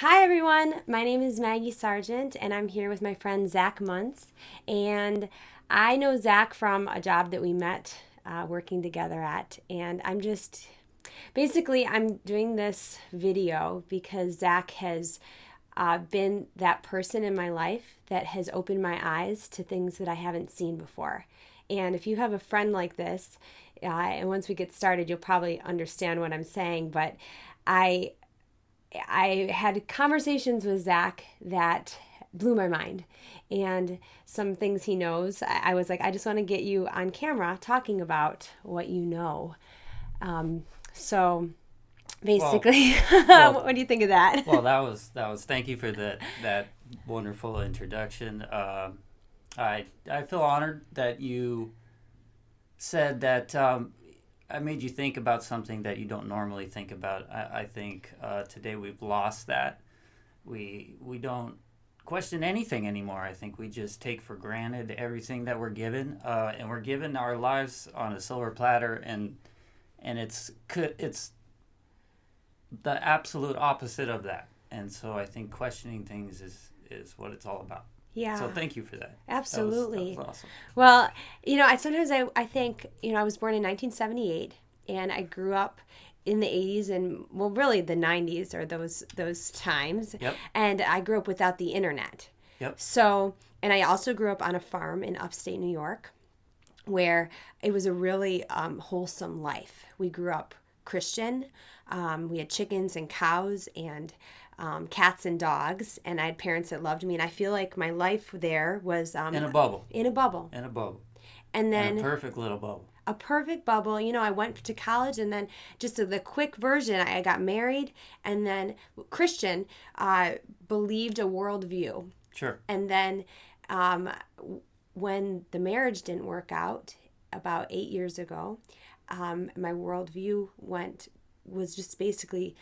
Hi everyone, my name is Maggie Sargent and I'm here with my friend Zack Muntz. And I know Zack from a job that we met working together at. And I'm doing this video because Zack has been that person in my life that has opened my eyes to things that I haven't seen before. And if you have a friend like this, and once we get started, you'll probably understand what I'm saying, but I I had conversations with Zack that blew my mind. And some things he knows, I was like, I just want to get you on camera talking about what you know. So Well, basically, well, what do you think of that? that was. Thank you for that wonderful introduction. I feel honored that you said that. I made you think about something that you don't normally think about. I think today we've lost that. We don't question anything anymore. I think we just take for granted everything that we're given, and we're given our lives on a silver platter, and it's the absolute opposite of that. And so I think questioning things is what it's all about. So Yeah, thank you for that. That was absolutely. awesome. Well, I think, I was born in 1978 and I grew up in the 80s and well really the 90s or those times, Yep. and I grew up without the internet. Yep. So, and I also grew up on a farm in upstate New York where it was a really wholesome life. We grew up Christian. We had chickens and cows and cats and dogs, and I had parents that loved me. And I feel like my life there was In a bubble. in a bubble. In a bubble. And In a then perfect little bubble. a perfect bubble. I went to college, and then just the quick version, I got married, and then Christian believed a worldview. Sure. And then um, when the marriage didn't work out about 8 years ago, my worldview was just basically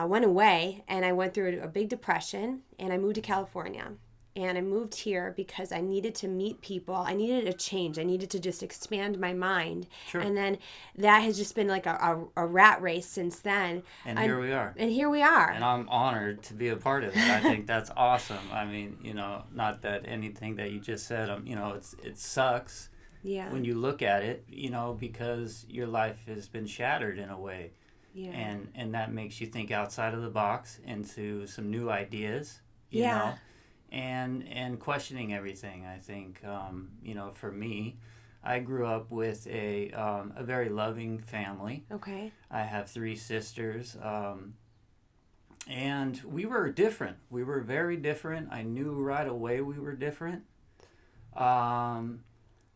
went away, and I went through a big depression, and I moved to California. And I moved here because I needed to meet people. I needed a change. I needed to just expand my mind. Sure. And then that has just been like a rat race since then. And here we are. And here we are. And I'm honored to be a part of it. I think that's awesome. I mean, not that anything that you just said, it sucks Yeah. when you look at it, because your life has been shattered in a way. Yeah. And that makes you think outside of the box into some new ideas, Yeah. know, and questioning everything. I think, for me, I grew up with a very loving family. Okay. I have three sisters, and we were different. We were very different. I knew right away we were different. Um,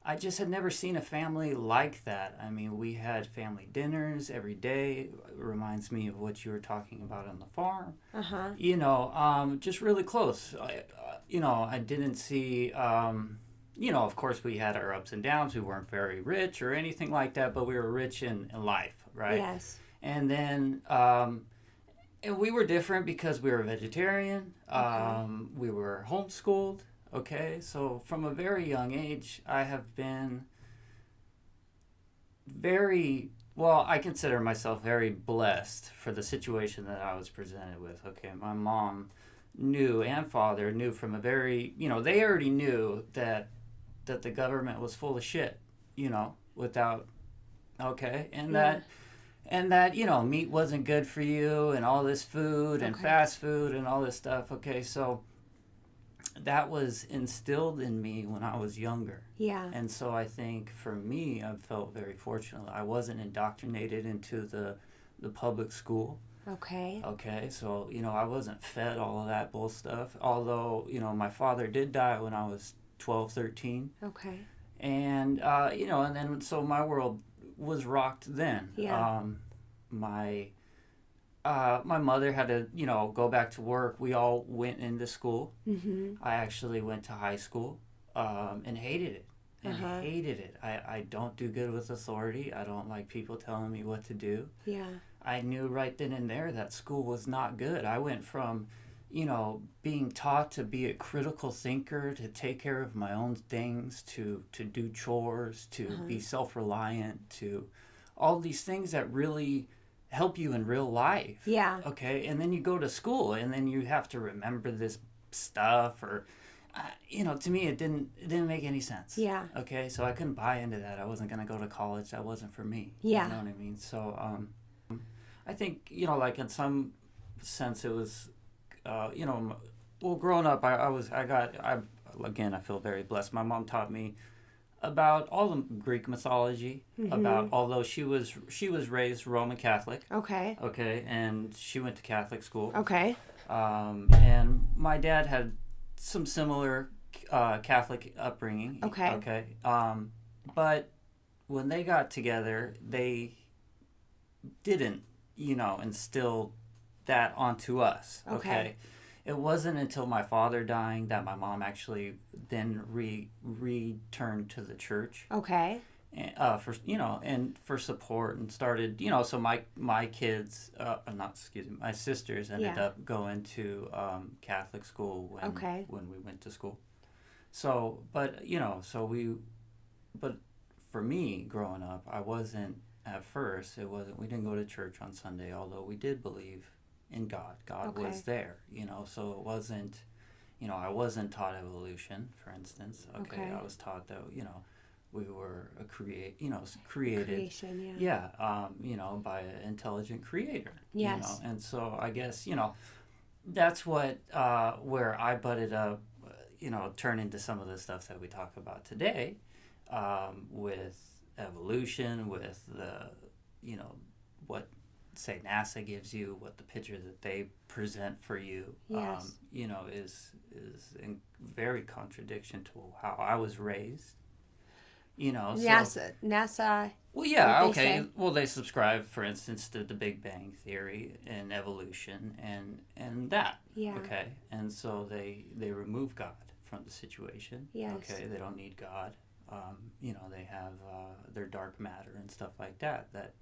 I just had never seen a family like that. I mean, we had family dinners every day. It reminds me of what you were talking about on the farm. Uh huh. Just really close. I didn't see, of course, we had our ups and downs. We weren't very rich or anything like that, but we were rich in life, right? Yes. And then, and we were different because we were vegetarian. Okay. We were homeschooled. Okay, so from a very young age, I have been very, well, I consider myself very blessed for the situation that I was presented with. Okay, my mom knew and father knew from a very, they already knew that the government was full of shit, without, okay, Yeah. and that, meat wasn't good for you and all this food and Okay. fast food and all this stuff. Okay, so that was instilled in me when I was younger. Yeah. And so I think for me, I felt very fortunate. I wasn't indoctrinated into the public school. Okay. Okay, so, I wasn't fed all of that bull stuff. Although, my father did die when I was 12, 13. Okay. And, and then so my world was rocked then. Yeah. My mother had to, go back to work. We all went into school. Mm-hmm. I actually went to high school and hated it. And Uh-huh. hated it. I don't do good with authority. I don't like people telling me what to do. Yeah. I knew right then and there that school was not good. I went from, being taught to be a critical thinker, to take care of my own things, to do chores, to Uh-huh. be self reliant, to all these things that really help you in real life. Yeah. Okay, and then you go to school, and then you have to remember this stuff, or to me, it didn't make any sense. Yeah. Okay, so I couldn't buy into that. I wasn't gonna go to college. That wasn't for me. Yeah. You know what I mean? So I think like in some sense it was, well, growing up, I feel very blessed. My mom taught me about all the Greek mythology, about, although she was raised Roman Catholic. Okay. Okay, and she went to Catholic school. Okay. And my dad had some similar Catholic upbringing. Okay. Okay. But when they got together, they didn't, instill that onto us. Okay. It wasn't until my father dying that my mom actually then returned to the church. Okay. And for support, and started, so my kids, my sisters ended up going to Catholic school when we went to school. So, but for me growing up, I wasn't at first. We didn't go to church on Sunday, although we did believe in God. God was there, so it wasn't, I wasn't taught evolution, for instance. Okay. I was taught that, we were created. Creation, by an intelligent creator. Yes. And so I guess, that's what, where I butted up, turn into some of the stuff that we talk about today, with evolution, with the, what, say, NASA gives you, what the picture that they present for you, yes. Is in very contradiction to how I was raised. NASA. Well, yeah, okay. Well, they subscribe, for instance, to the Big Bang Theory and evolution and that. Yeah. Okay, and so they remove God from the situation. Yes. Okay, they don't need God. They have their dark matter and stuff like that. That,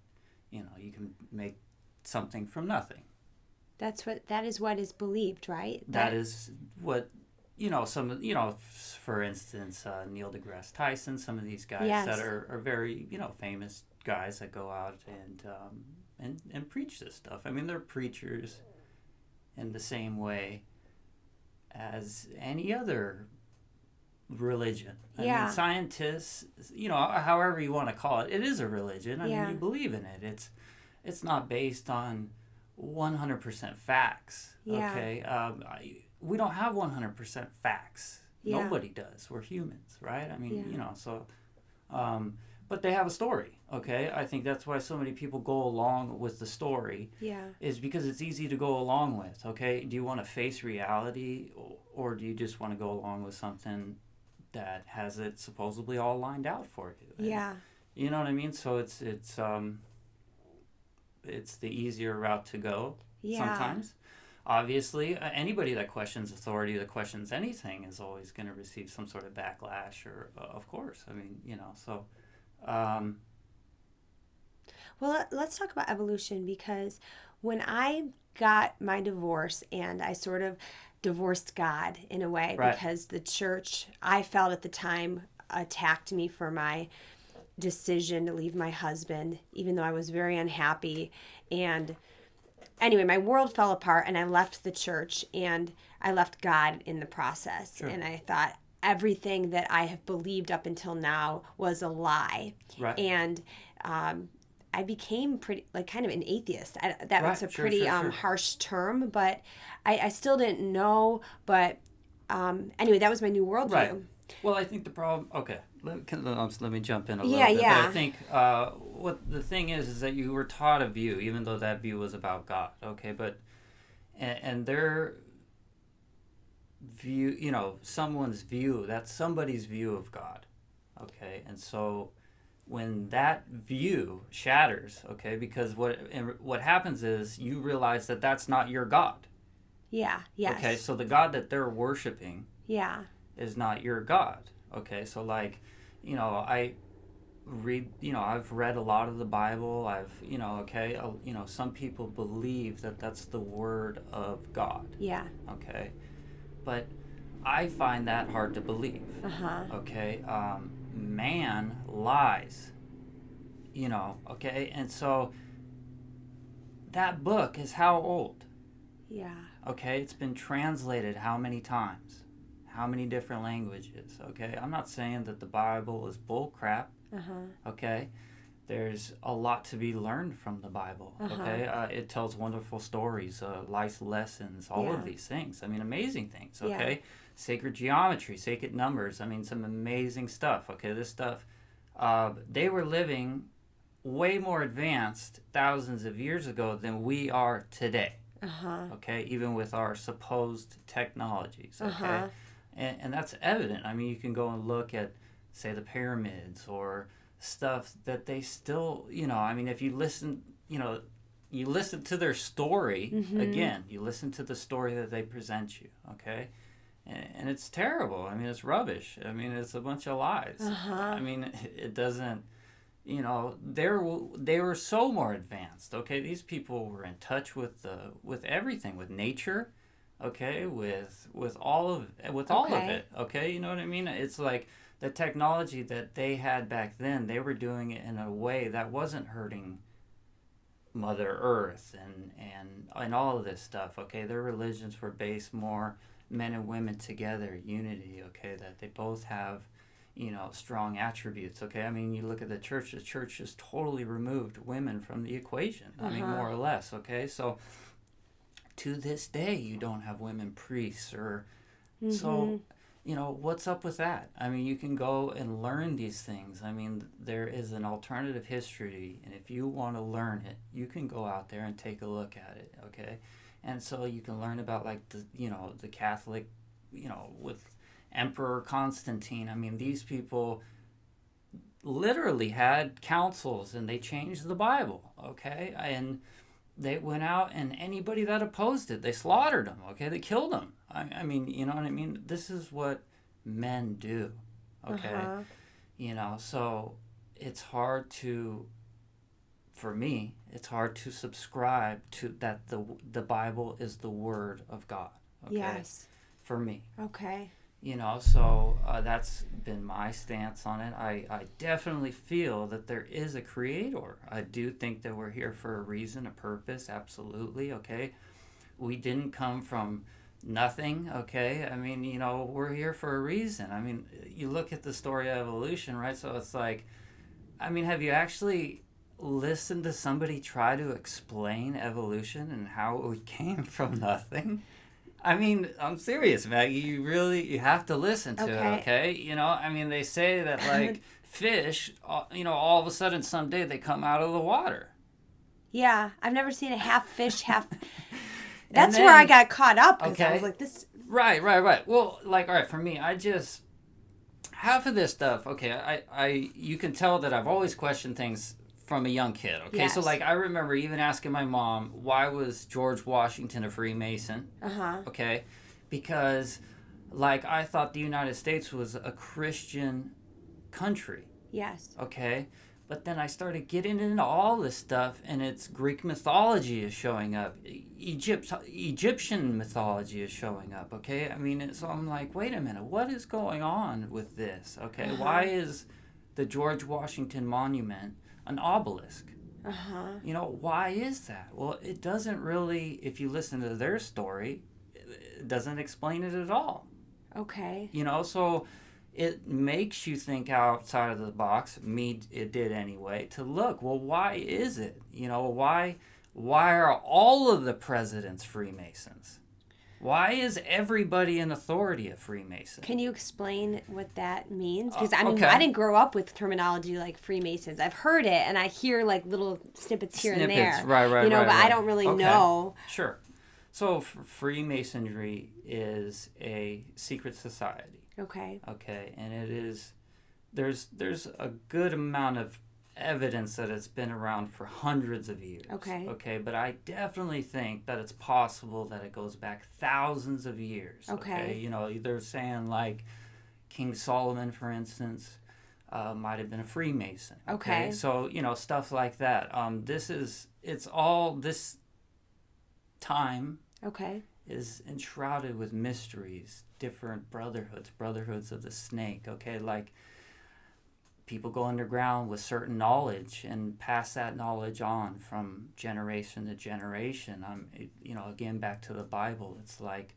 you can make something from nothing. That is what is believed, right? That is what. For instance, Neil deGrasse Tyson, some of these guys that are very, famous guys that go out and preach this stuff. I mean, they're preachers in the same way as any other religion. I mean, scientists, however you want to call it, it is a religion. I mean, you believe in it. It's not based on 100% facts. Okay. We don't have 100% facts. Yeah. Nobody does. We're humans, right? I mean, but they have a story, okay? I think that's why so many people go along with the story. Yeah. Is because it's easy to go along with, okay? Do you want to face reality, or do you just want to go along with something that has it supposedly all lined out for you? And, you know what I mean? So it's the easier route to go sometimes. Obviously, anybody that questions authority, that questions anything, is always going to receive some sort of backlash, or of course. I mean, so. Well, let's talk about evolution, because when I got my divorce, and I sort of divorced God in a way, because the church, I felt at the time, attacked me for my decision to leave my husband, even though I was very unhappy. And anyway, my world fell apart, and I left the church, and I left God in the process. Sure. And I thought everything that I have believed up until now was a lie. Right. And I became kind of an atheist. That was a pretty harsh term, but I still didn't know. But anyway, that was my new worldview. Right. Well, I think the problem... Okay, let me jump in a little bit. Yeah. But I think what the thing is that you were taught a view, even though that view was about God. Okay, but... And their view, someone's view, that's somebody's view of God. Okay, and so when that view shatters, okay, because what happens is you realize that that's not your God. Yeah, yes. Okay, so the God that they're worshiping... Yeah. is not your God. Okay, so I read, I've read a lot of the Bible. Some people believe that that's the word of God. Yeah. Okay, but I find that hard to believe. Okay, man lies. Okay, and so that book is how old? Yeah. Okay, it's been translated how many times? How many different languages? Okay, I'm not saying that the Bible is bull crap. Okay, there's a lot to be learned from the Bible. Okay, it tells wonderful stories, life lessons, all of these things. I mean, amazing things. Okay, sacred geometry, sacred numbers. I mean, some amazing stuff. Okay, this stuff, they were living way more advanced thousands of years ago than we are today. Okay, even with our supposed technologies. Okay, and that's evident. I mean, you can go and look at, say, the pyramids or stuff that they still, I mean, if you listen, you listen to their story, again, you listen to the story that they present you, okay? And it's terrible. I mean, it's rubbish. I mean, it's a bunch of lies. I mean, it doesn't, they were so more advanced, okay? These people were in touch with everything, with nature, okay? With all of it, okay? You know what I mean? It's like, the technology that they had back then, they were doing it in a way that wasn't hurting Mother Earth and all of this stuff, okay? Their religions were based more men and women together, unity, okay? That they both have, strong attributes, okay? I mean, you look at the church has totally removed women from the equation, I mean, more or less, okay? So, to this day, you don't have women priests or... So... what's up with that? I mean, you can go and learn these things. I mean, there is an alternative history, and if you want to learn it, you can go out there and take a look at it, okay? And so you can learn about, like, the Catholic, with Emperor Constantine. I mean, these people literally had councils, and they changed the Bible, okay? And they went out, and anybody that opposed it, they slaughtered them, okay? They killed them. I mean, you know what I mean? This is what men do, okay? So it's hard for me, it's hard to subscribe to that the Bible is the Word of God, okay? Yes. For me. Okay. So that's been my stance on it. I definitely feel that there is a creator. I do think that we're here for a reason, a purpose, absolutely, okay? We didn't come from nothing, okay? I mean, we're here for a reason. I mean, you look at the story of evolution, right? So it's like, I mean, have you actually listened to somebody try to explain evolution and how we came from nothing? I mean, I'm serious, Maggie. You have to listen to it, okay? I mean, they say that, like, fish, all of a sudden someday they come out of the water. Yeah, I've never seen a half fish, half... That's where I got caught up, because I was like, this... Right. Well, like, all right, for me, half of this stuff, okay, you can tell that I've always questioned things from a young kid, okay? Yes. So, like, I remember even asking my mom, why was George Washington a Freemason? Okay? Because, like, I thought the United States was a Christian country. Yes. Okay? But then I started getting into all this stuff, and it's Greek mythology is showing up. Egyptian mythology is showing up, okay? I mean, so I'm like, wait a minute, what is going on with this, okay? Why is the George Washington Monument an obelisk? Why is that? Well, it doesn't really, if you listen to their story, it doesn't explain it at all. Okay. So it makes you think outside of the box. It did anyway, to look, well, why is it? Why are all of the presidents Freemasons? Why is everybody in authority a Freemason? Can you explain what that means? Because, I mean, I didn't grow up with terminology like Freemasons. I've heard it, and I hear, like, little snippets here and there. Right, but I don't really know. Sure. So, Freemasonry is a secret society. Okay. Okay, and it is, there's a good amount of evidence that it's been around for hundreds of years. Okay, but I definitely think that it's possible that it goes back thousands of years. Okay. They're saying, like, King Solomon, for instance, might have been a Freemason. Okay. So, stuff like that. It's all this time. Okay. Is enshrouded with mysteries, different brotherhoods of the snake, okay? Like, people go underground with certain knowledge and pass that knowledge on from generation to generation. Again, back to the Bible, it's like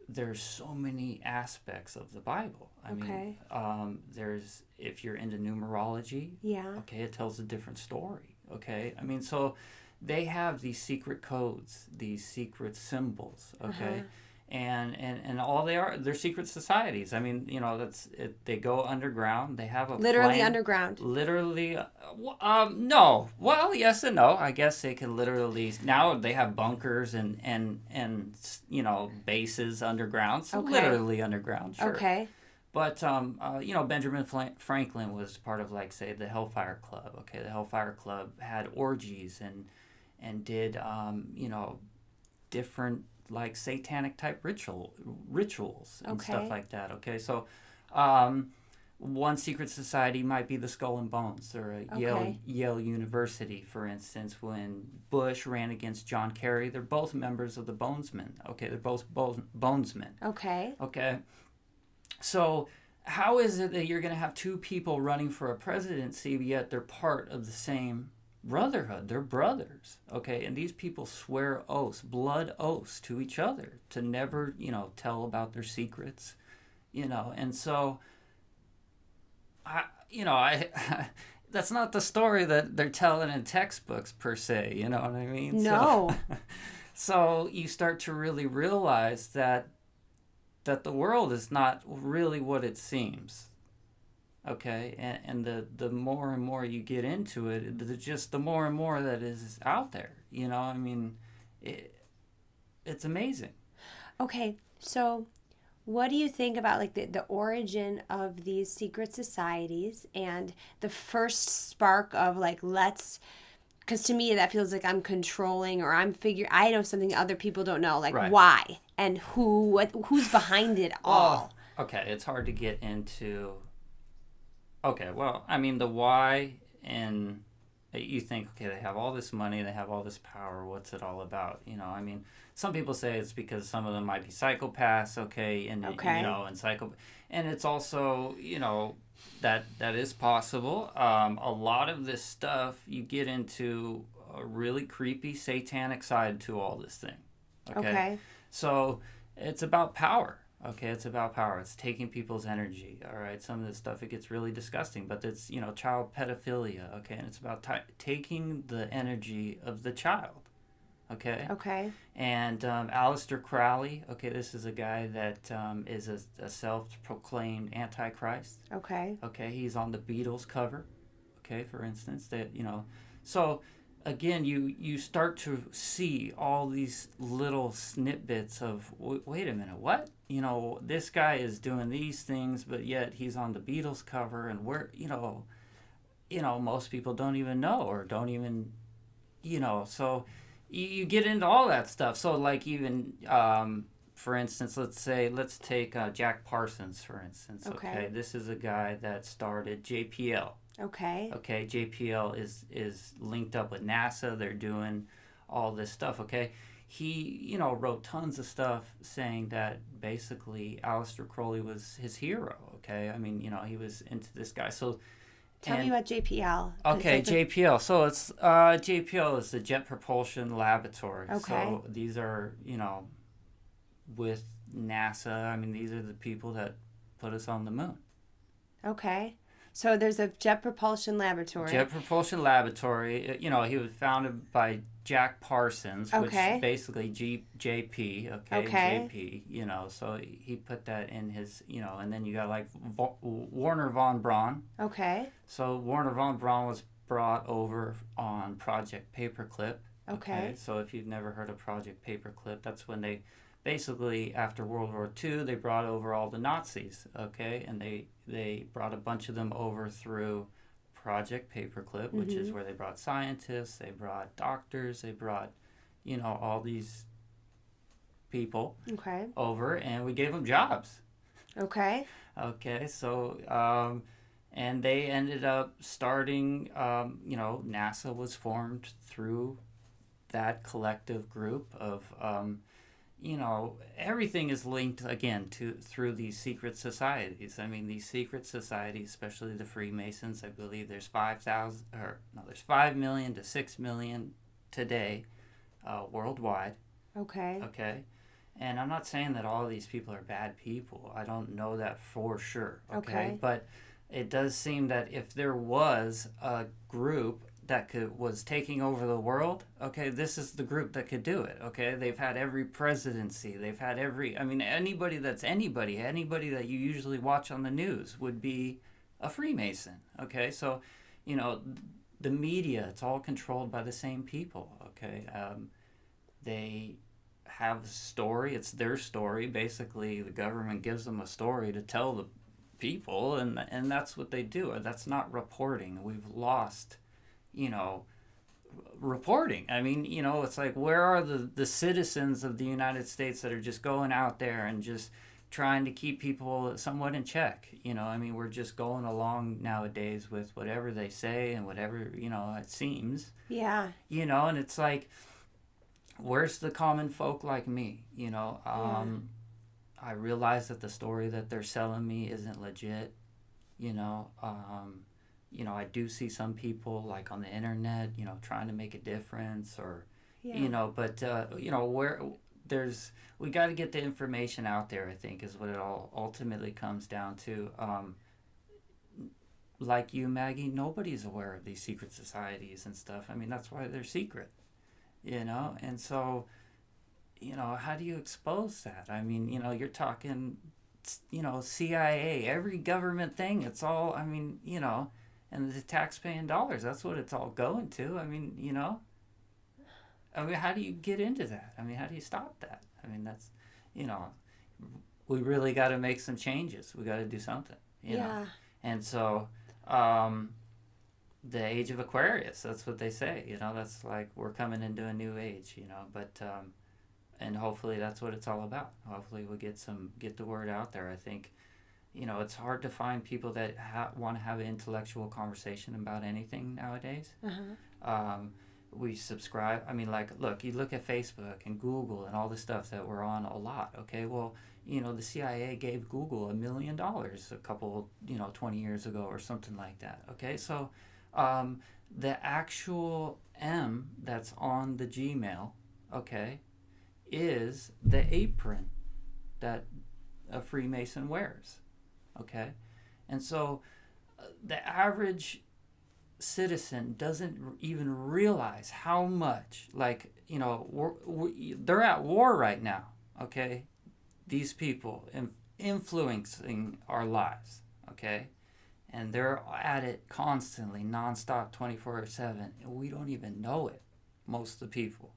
there's so many aspects of the Bible. There's, if you're into numerology, okay, it tells a different story. Okay, so they have these secret codes, these secret symbols. Okay. And all they're secret societies. That's it. They go underground. They have a literally plan. Underground. Literally, no. Well, yes and no. I guess they can literally now. They have bunkers and bases underground. So literally underground. Sure. Okay. But Benjamin Franklin was part of, like, say, the Hellfire Club. Okay, the Hellfire Club had orgies and did different, like, satanic type rituals and stuff like that. Okay, so one secret society might be the Skull and Bones, or Yale University, for instance. When Bush ran against John Kerry, they're both members of the Bonesmen. Okay, they're both Bonesmen. Okay. So how is it that you're going to have two people running for a presidency, yet they're part of the same brotherhood? They're brothers, okay? And these people swear oaths, blood oaths to each other to never, tell about their secrets, And so, that's not the story that they're telling in textbooks per se, you know what I mean? No. So you start to really realize that the world is not really what it seems. Okay, and the more and more you get into it, just the more and more that is out there. It's amazing. Okay, so what do you think about, like, the origin of these secret societies and the first spark of, like, because to me that feels like I'm controlling, or I know something other people don't know, like, right. Why and who's behind it all. Okay, it's hard to get into. Okay, well, the why, and you think, okay, they have all this money, they have all this power, what's it all about? Some people say it's because some of them might be psychopaths, okay, and and it's also, that is possible. A lot of this stuff, you get into a really creepy satanic side to all this thing. Okay. So it's about power. Okay, it's about power. It's taking people's energy. All right, some of this stuff, it gets really disgusting, but it's, child pedophilia. Okay, and it's about taking the energy of the child. Okay. And Aleister Crowley. Okay, this is a guy that is a self-proclaimed antichrist. Okay, he's on the Beatles cover. Okay, for instance, so. Again, you start to see all these little snippets of, wait a minute, what? This guy is doing these things, but yet he's on the Beatles cover, and most people don't even know, or don't even, so you get into all that stuff. So, like, even, for instance, let's take Jack Parsons, for instance. Okay, this is a guy that started JPL. Okay, JPL is linked up with NASA. They're doing all this stuff, okay? He, wrote tons of stuff saying that basically Aleister Crowley was his hero, okay? He was into this guy. So tell me about JPL. Okay, JPL. So it's JPL is the Jet Propulsion Laboratory. Okay. So these are, with NASA. These are the people that put us on the moon. Okay. So there's a Jet Propulsion Laboratory. Jet Propulsion Laboratory. He was founded by Jack Parsons, which is basically JP. JP. So he put that in his. And then you got, like, Warner von Braun. Okay. So Warner von Braun was brought over on Project Paperclip. Okay. So if you've never heard of Project Paperclip, that's when they. Basically, after World War II, they brought over all the Nazis, okay? And they brought a bunch of them over through Project Paperclip, which is where they brought scientists, they brought doctors, they brought, all these people over, and we gave them jobs. Okay. Okay, so, and they ended up starting, NASA was formed through that collective group of, everything is linked again to through these secret societies. I mean, these secret societies, especially the Freemasons, I believe there's 5 million to 6 million today, worldwide. Okay. Okay. And I'm not saying that all of these people are bad people. I don't know that for sure. Okay. But it does seem that if there was a group that was taking over the world, okay, this is the group that could do it. Okay, they've had every presidency, they've had anybody that you usually watch on the news would be a Freemason. Okay, so the media, it's all controlled by the same people. Okay, they have a story, it's their story. Basically, the government gives them a story to tell the people, and that's what they do. That's not reporting. We've lost reporting. I mean, it's like, where are the citizens of the United States that are just going out there and just trying to keep people somewhat in check? I mean, we're just going along nowadays with whatever they say and whatever, it seems. Yeah. And it's like, where's the common folk like me? I realize that the story that they're selling me isn't legit. I do see some people like on the internet, trying to make a difference, or, but, where we got to get the information out there, I think, is what it all ultimately comes down to. Like you, Maggie, nobody's aware of these secret societies and stuff. I mean, that's why they're secret, and so, how do you expose that? I mean, you're talking, CIA, every government thing, it's all, I mean, and the taxpaying dollars, that's what it's all going to. I mean, how do you get into that? I mean, how do you stop that? I mean, that's, we really got to make some changes. We got to do something, you know? And so, the age of Aquarius, that's what they say, that's like, we're coming into a new age, but, and hopefully that's what it's all about. Hopefully we'll get the word out there. I think, it's hard to find people that want to have an intellectual conversation about anything nowadays. We subscribe. I mean, like, look, you look at Facebook and Google and all the stuff that we're on a lot. Okay, well, the CIA gave Google $1 million a couple, 20 years ago or something like that. Okay, so the actual M that's on the Gmail, okay, is the apron that a Freemason wears. Okay, and so the average citizen doesn't even realize how much, like, they're at war right now. Okay, these people influencing our lives. Okay, and they're at it constantly, nonstop, 24/7, and we don't even know it. Most of the people.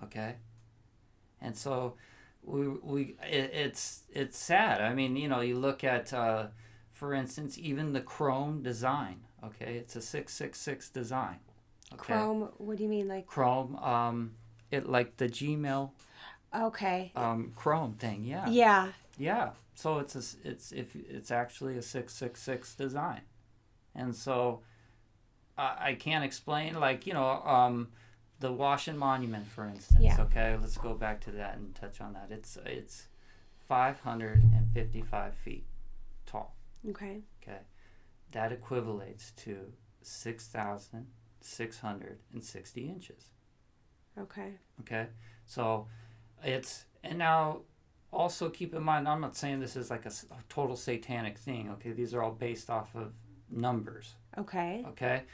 Okay, and so. It's sad. I mean, you look at, for instance, even the Chrome design. Okay, it's a 666 design. Okay? Chrome. What do you mean, like Chrome? It like the Gmail. Okay. Chrome thing. Yeah. Yeah. Yeah. So it's actually a 666 design, and so I can't explain, like, the Washington Monument, for instance. Yeah. Okay, let's go back to that and touch on that. It's 555 feet tall. Okay. Okay, that equivalates to 6,660 inches. Okay. Okay, so and now also keep in mind, I'm not saying this is like a total satanic thing. Okay, these are all based off of numbers. Okay. Okay.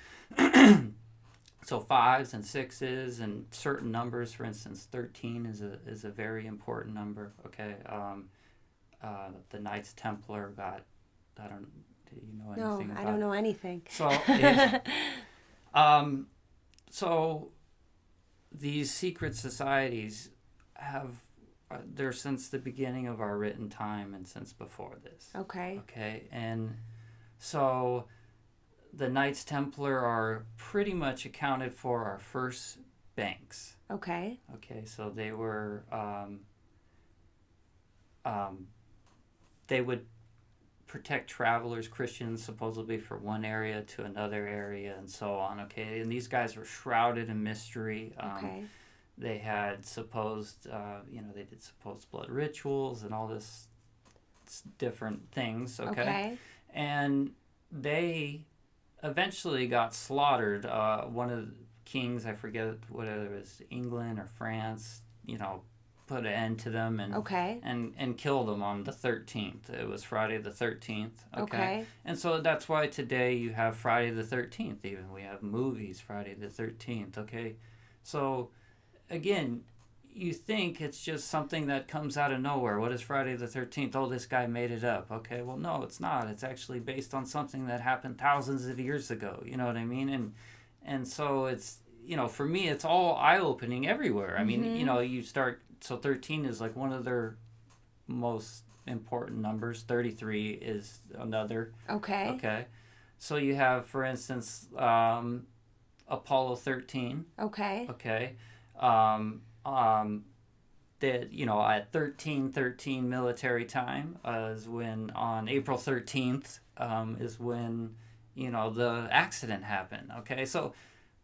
So 5s and 6s and certain numbers, for instance, 13 is a very important number. Okay, the Knights Templar got. Do you know anything? No, about I don't know anything. So, so these secret societies have they're since the beginning of our written time and since before this. Okay. Okay, and so. The Knights Templar are pretty much accounted for our first banks. Okay. Okay, so they were, they would protect travelers, Christians, supposedly from one area to another area and so on. Okay, and these guys were shrouded in mystery. Okay. They had supposed, they did supposed blood rituals and all this different things, okay? Okay. And they eventually got slaughtered. One of the kings, I forget whether it was England or France, put an end to them and Okay. and killed them on the 13th. It was Friday the 13th. Okay. And so that's why today you have Friday the 13th. Even we have movies Friday the 13th. Okay, so again, you think it's just something that comes out of nowhere. What is Friday the 13th? Oh, this guy made it up. Okay, well, no, it's not. It's actually based on something that happened thousands of years ago. You know what I mean? And so it's, for me, it's all eye-opening everywhere. I mean, you start, so 13 is like one of their most important numbers. 33 is another. Okay. Okay. So you have, for instance, Apollo 13. Okay. Okay. That at 1313 military time is when on April 13th is when the accident happened. Okay, so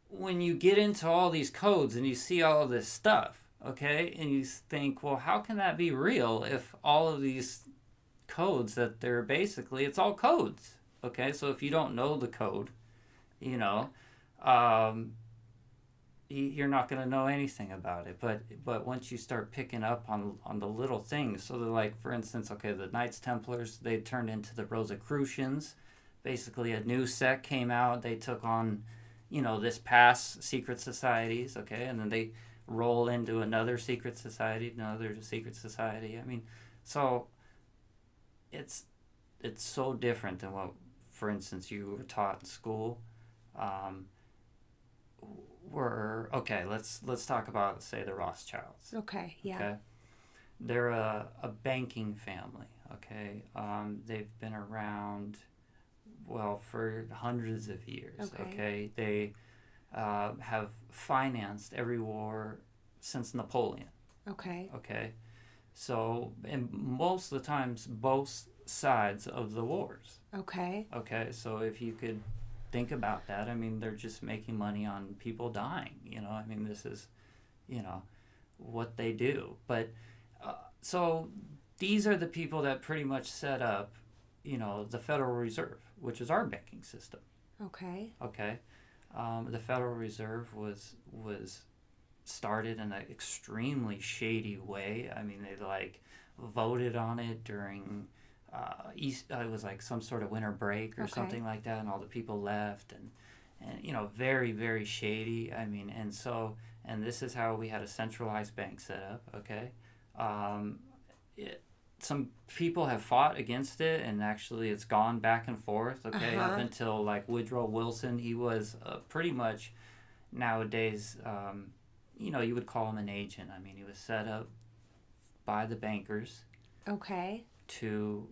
when you get into all these codes and you see all of this stuff, okay, and you think, well, how can that be real if all of these codes that they're basically, it's all codes. Okay, so if you don't know the code, you're not going to know anything about it. But once you start picking up on the little things, so they're like, for instance, okay, the Knights Templars, they turned into the Rosicrucians. Basically, a new sect came out. They took on, this past secret societies, okay, and then they roll into another secret society. I mean, so it's so different than what, for instance, you were taught in school. Let's talk about, say, the Rothschilds. Okay. Yeah. Okay, they're a banking family. Okay, they've been around, well, for hundreds of years. Okay, they have financed every war since Napoleon. Okay, so, and most of the times both sides of the wars. Okay, so if you could think about that, I mean, they're just making money on people dying. I mean, this is, what they do. But so these are the people that pretty much set up, the Federal Reserve, which is our banking system. Okay. The Federal Reserve was started in an extremely shady way. I mean, they voted on it during it was like some sort of winter break or something like that, and all the people left, and very, very shady. I mean, and this is how we had a centralized bank set up. Okay, some people have fought against it, and actually it's gone back and forth. Okay, up until like Woodrow Wilson, he was pretty much nowadays, you would call him an agent. I mean, he was set up by the bankers. Okay. To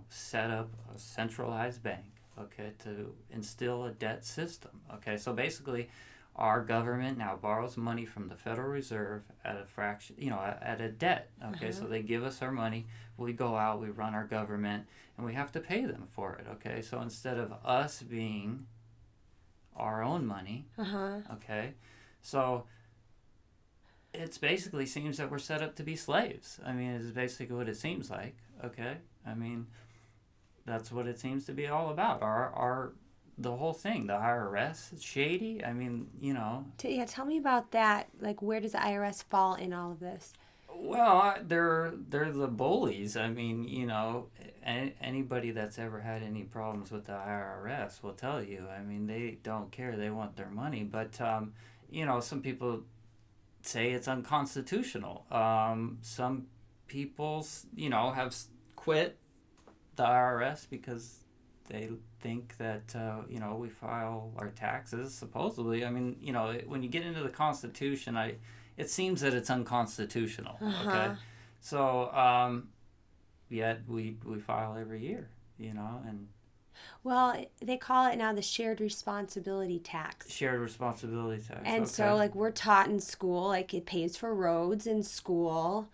set up a centralized bank, okay, to instill a debt system. Okay, so basically our government now borrows money from the Federal Reserve at a fraction, at a debt. Okay, so they give us our money, we go out, we run our government, and we have to pay them for it. Okay, so instead of us being our own money, okay, so it basically seems that we're set up to be slaves. I mean, it's basically what it seems like. Okay, I mean, that's what it seems to be all about. The whole thing, the IRS, it's shady. I mean, Tell me about that. Like, where does the IRS fall in all of this? Well, they're the bullies. I mean, anybody that's ever had any problems with the IRS will tell you. I mean, they don't care. They want their money. But some people say it's unconstitutional. Some people, have quit the IRS because they think that, we file our taxes, supposedly. I mean, when you get into the Constitution, it seems that it's unconstitutional, okay? So, yet we file every year, and... Well, they call it now the shared responsibility tax. Shared responsibility tax. And so, we're taught in school, it pays for roads in school.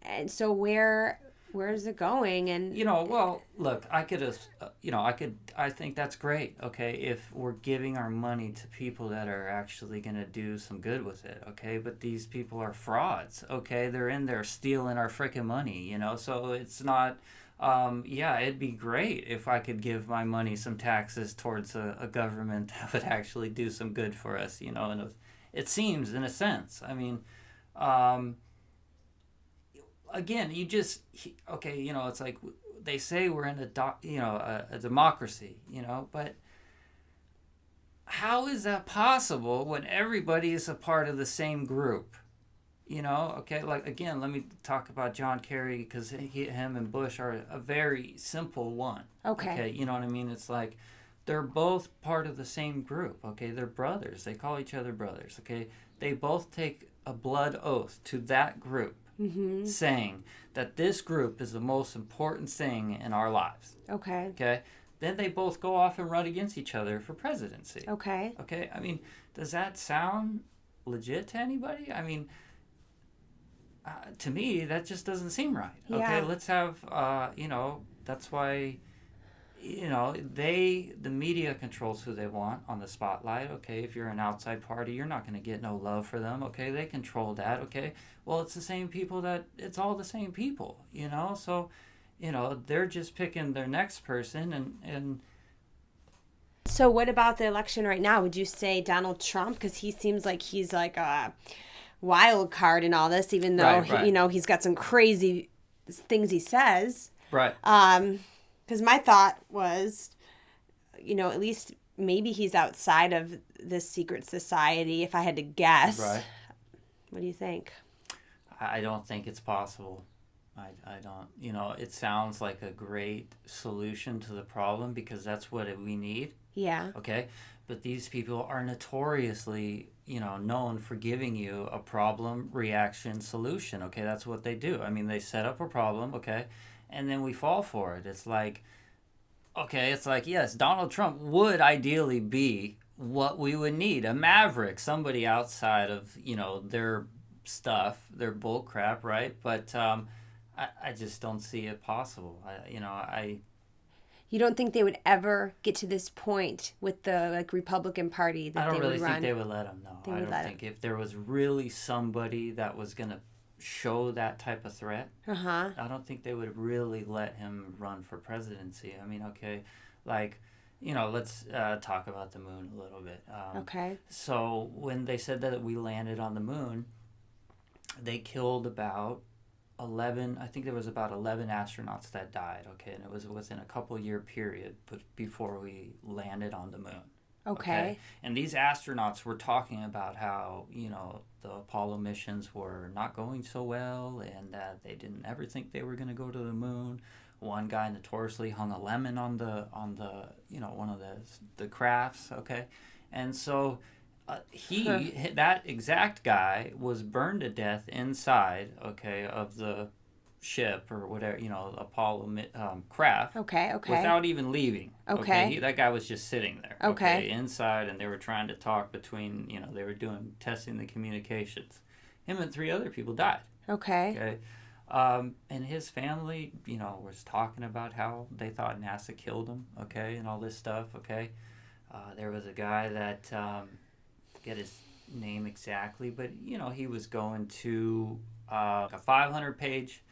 And so where where's it going? And well, look, I think that's great, okay, if we're giving our money to people that are actually going to do some good with it, okay, but these people are frauds, okay, they're in there stealing our freaking money, so it's not, it'd be great if I could give my money some taxes towards a government that would actually do some good for us, and it seems, in a sense, I mean, again, it's like they say we're in a democracy, but how is that possible when everybody is a part of the same group? Okay, like, again, let me talk about John Kerry, because him and Bush are a very simple one. Okay, you know what I mean? It's like they're both part of the same group, okay? They're brothers. They call each other brothers, okay? They both take a blood oath to that group, saying that this group is the most important thing in our lives. Okay. Okay? Then they both go off and run against each other for presidency. Okay. Okay? I mean, does that sound legit to anybody? I mean, to me, that just doesn't seem right. Okay? Yeah. Let's have, that's why, the media controls who they want on the spotlight. Okay? If you're an outside party, you're not going to get no love for them. Okay? They control that. Okay? Well, it's the same people it's all the same people, So, they're just picking their next person and So what about the election right now? Would you say Donald Trump? Because he seems like he's like a wild card in all this, even though, Right. He's got some crazy things he says. Right. Because my thought was, at least maybe he's outside of this secret society, if I had to guess. Right. What do you think? I don't think it's possible. I don't, it sounds like a great solution to the problem because that's what we need. Yeah. Okay. But these people are notoriously, known for giving you a problem, reaction, solution. Okay. That's what they do. I mean, they set up a problem. Okay. And then we fall for it. It's like, yes, Donald Trump would ideally be what we would need, a maverick, somebody outside of, their stuff, their bull crap, right? But I just don't see it possible. You don't think they would ever get to this point with the Republican Party that I don't they really would run? think they would let him. No, I don't think if there was really somebody that was gonna show that type of threat, I don't think they would really let him run for presidency. I mean, okay, like, let's talk about the moon a little bit. Okay. So when they said that we landed on the moon, they killed about 11, I think there was about 11 astronauts that died, okay, and it was within a couple year period before we landed on the moon. Okay. And these astronauts were talking about how, the Apollo missions were not going so well and that they didn't ever think they were going to go to the moon. One guy notoriously hung a lemon on the one of the crafts, okay? And so that exact guy was burned to death inside, okay, of the ship or whatever, Apollo craft. Okay. Without even leaving. Okay. That guy was just sitting there. Okay. Inside, and they were trying to talk between, they were testing the communications. Him and 3 other people died. Okay. And his family, was talking about how they thought NASA killed him, okay, and all this stuff, okay. There was a guy that, forget his name exactly, but, he was going to a 500-page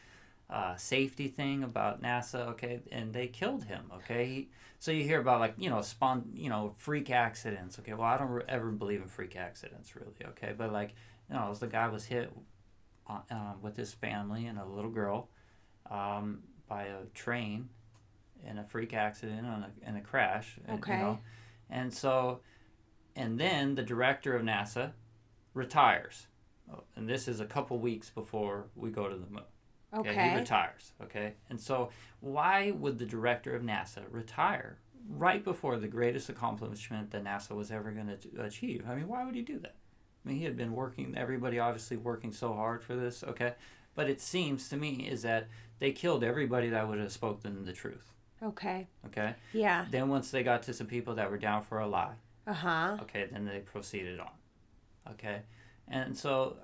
safety thing about NASA, okay, and they killed him, okay. So you hear about freak accidents, okay. Well, I don't ever believe in freak accidents, really, okay, but the guy was hit with his family and a little girl by a train in a freak accident in a crash, Okay. and then the director of NASA retires, and this is a couple weeks before we go to the moon. Okay. He retires. Okay. And so why would the director of NASA retire right before the greatest accomplishment that NASA was ever going to achieve? I mean, why would he do that? I mean, he had been working, everybody obviously working so hard for this. Okay. But it seems to me is that they killed everybody that would have spoken the truth. Okay. Okay. Yeah. Then once they got to some people that were down for a lie. Okay, then they proceeded on. Okay. And so,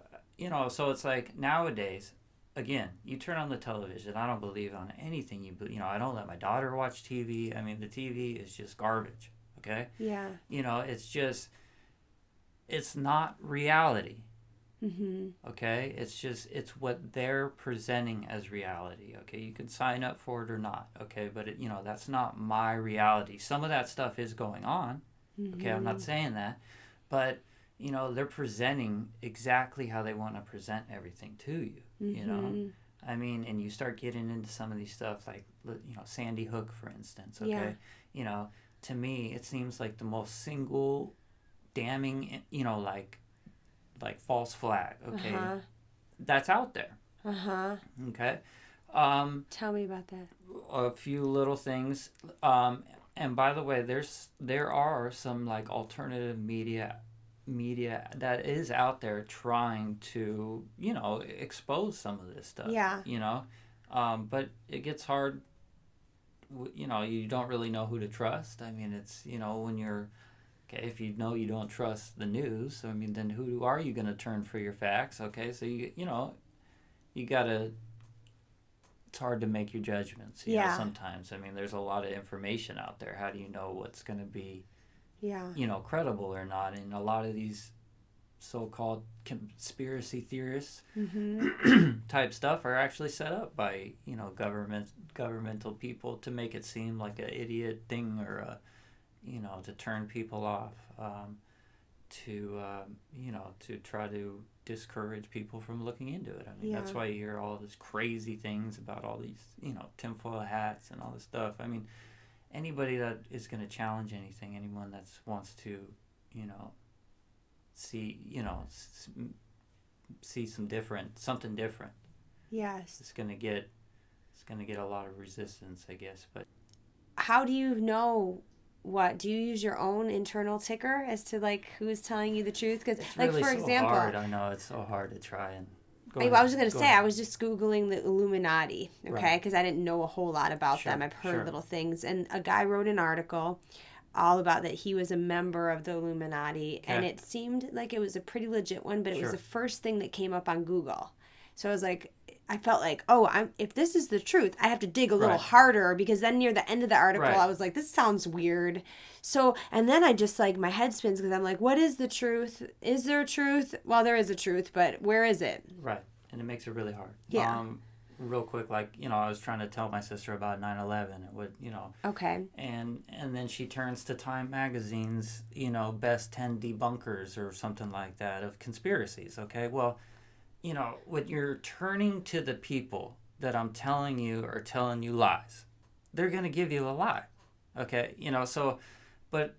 so it's like nowadays, again, you turn on the television. I don't believe on anything I don't let my daughter watch TV. I mean, the TV is just garbage. Okay. Yeah. It's not reality. Mm-hmm. Okay. It's what they're presenting as reality. Okay. You can sign up for it or not. Okay. But that's not my reality. Some of that stuff is going on. Mm-hmm. Okay. I'm not saying that, but they're presenting exactly how they want to present everything to you. Mm-hmm. I mean, and you start getting into some of these stuff like, Sandy Hook, for instance. Okay. Yeah. To me, it seems like the most single damning, like false flag. Okay. Uh-huh. That's out there. Uh-huh. Okay. Tell me about that. A few little things. And by the way, there are some like alternative media that is out there trying to expose some of this stuff. Yeah. But it gets hard. You don't really know who to trust. I mean, it's when you're okay, if you don't trust the news, I mean, then who are you going to turn for your facts? Okay, so you gotta. It's hard to make your judgments. Sometimes. I mean, there's a lot of information out there. How do you know what's going to be credible or not? And a lot of these so-called conspiracy theorists Mm-hmm. type stuff are actually set up by governmental people to make it seem like an idiot thing or to turn people off, to try to discourage people from looking into it. I mean, that's why you hear all these crazy things about all these tinfoil hats and all this stuff. I mean, anybody that is going to challenge anything, anyone that wants to, see something different. Yes. It's going to get a lot of resistance, I guess. But how do you know? What do you use your own internal ticker as to like who's telling you the truth? Because like really for example, hard. I know it's so hard to try and. I was going to say, I was just Googling the Illuminati, okay, because I didn't know a whole lot about them. I've heard little things. And a guy wrote an article all about that he was a member of the Illuminati. Okay. And it seemed like it was a pretty legit one, but it was the first thing that came up on Google. So I was like, I felt like, if this is the truth, I have to dig a little harder, because then near the end of the article, I was like, this sounds weird. So, and then I just like, my head spins because I'm like, what is the truth? Is there a truth? Well, there is a truth, but where is it? Right. And it makes it really hard. Yeah. Real quick, like, I was trying to tell my sister about 9/11. It would, Okay. And then she turns to Time Magazine's, best 10 debunkers or something like that of conspiracies. Okay. Well, when you're turning to the people that I'm telling you are telling you lies, they're going to give you a lie. Okay. But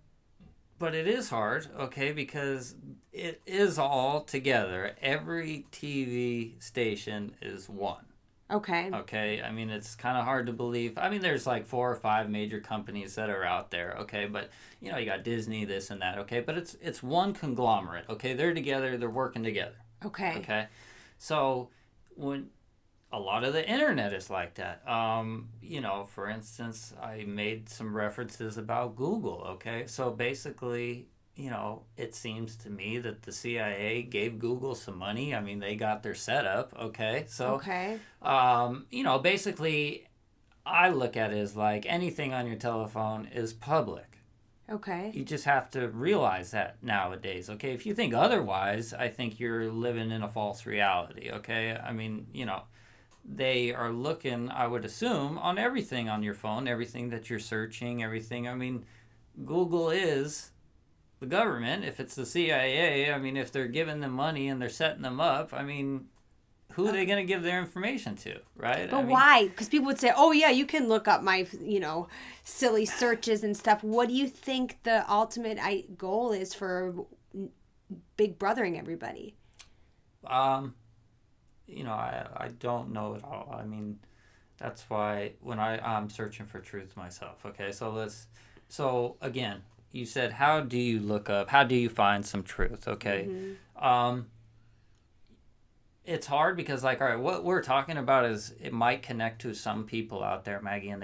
it is hard, okay, because it is all together. Every TV station is one. Okay. Okay. I mean, it's kind of hard to believe. I mean, there's like 4 or 5 major companies that are out there. Okay. But, you got Disney, this and that. Okay. But it's one conglomerate. Okay. They're together. They're working together. Okay. Okay. So when a lot of the internet is like that, for instance, I made some references about Google. Okay. So basically, it seems to me that the CIA gave Google some money. I mean, they got their setup. Okay. So, basically I look at it as like anything on your telephone is public. Okay. You just have to realize that nowadays, okay? If you think otherwise, I think you're living in a false reality, okay? I mean, they are looking, I would assume, on everything on your phone, everything that you're searching, everything. I mean, Google is the government. If it's the CIA, I mean, if they're giving them money and they're setting them up, I mean, who are they going to give their information to, right? But why? Because people would say, oh, yeah, you can look up my, silly searches and stuff. What do you think the ultimate goal is for Big Brothering everybody? I don't know at all. I mean, that's why when I'm searching for truth myself, okay? So again, you said, how do you find some truth, okay? Mm-hmm. It's hard because, like, all right, what we're talking about is it might connect to some people out there, Maggie, and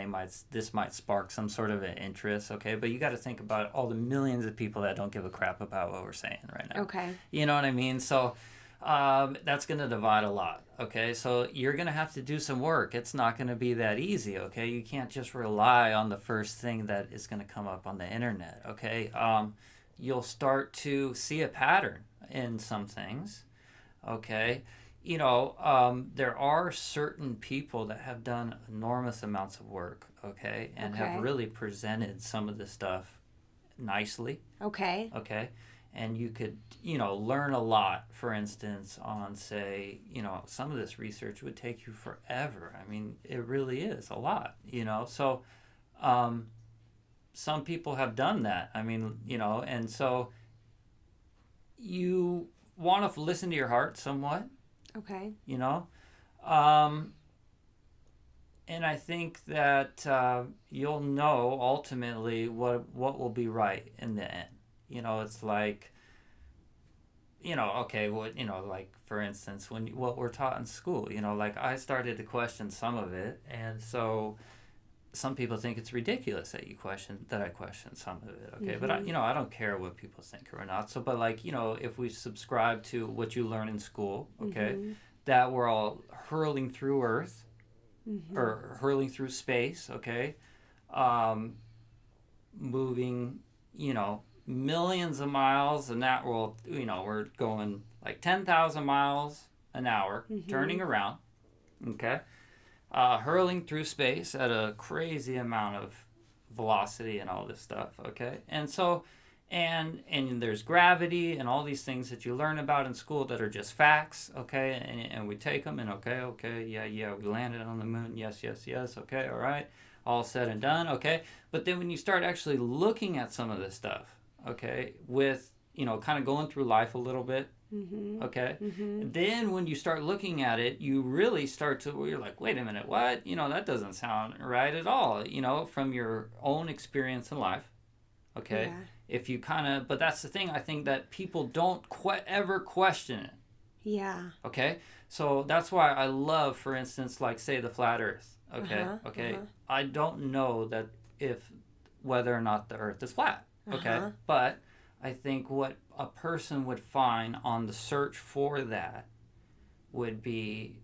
this might spark some sort of an interest, okay? But you got to think about all the millions of people that don't give a crap about what we're saying right now. Okay. You know what I mean? So, that's going to divide a lot. Okay, so you're going to have to do some work. It's not going to be that easy. Okay, you can't just rely on the first thing that is going to come up on the internet. Okay, you'll start to see a pattern in some things. Okay, there are certain people that have done enormous amounts of work. Okay, and have really presented some of the stuff nicely. Okay. Okay. And you could, learn a lot, for instance, on, say, some of this research would take you forever. I mean, it really is a lot, So some people have done that. I mean, and so you want to listen to your heart somewhat. Okay. And I think that you'll know ultimately what will be right in the end. It's like, okay, like, for instance, what we're taught in school, like, I started to question some of it, and so some people think it's ridiculous that I question some of it, okay? Mm-hmm. But I don't care what people think or not. So, but like, if we subscribe to what you learn in school, okay, mm-hmm. that we're all hurling through Earth, mm-hmm. or hurling through space, okay, moving, millions of miles, and that will, we're going like 10,000 miles an hour, mm-hmm. turning around, okay, hurling through space at a crazy amount of velocity and all this stuff, okay, and so, and there's gravity and all these things that you learn about in school that are just facts, okay, and we take them, and okay, yeah, we landed on the moon, yes, okay, all right, all said and done, okay, but then when you start actually looking at some of this stuff, okay, with, kind of going through life a little bit, mm-hmm. okay, mm-hmm. then when you start looking at it, you really start to, you're like, wait a minute, what? That doesn't sound right at all, from your own experience in life, okay, yeah. If you kind of, but that's the thing, I think that people don't ever question it. Yeah. Okay, so that's why I love, for instance, like, say, the flat Earth, okay, okay, I don't know whether or not the Earth is flat. Okay, but I think what a person would find on the search for that would be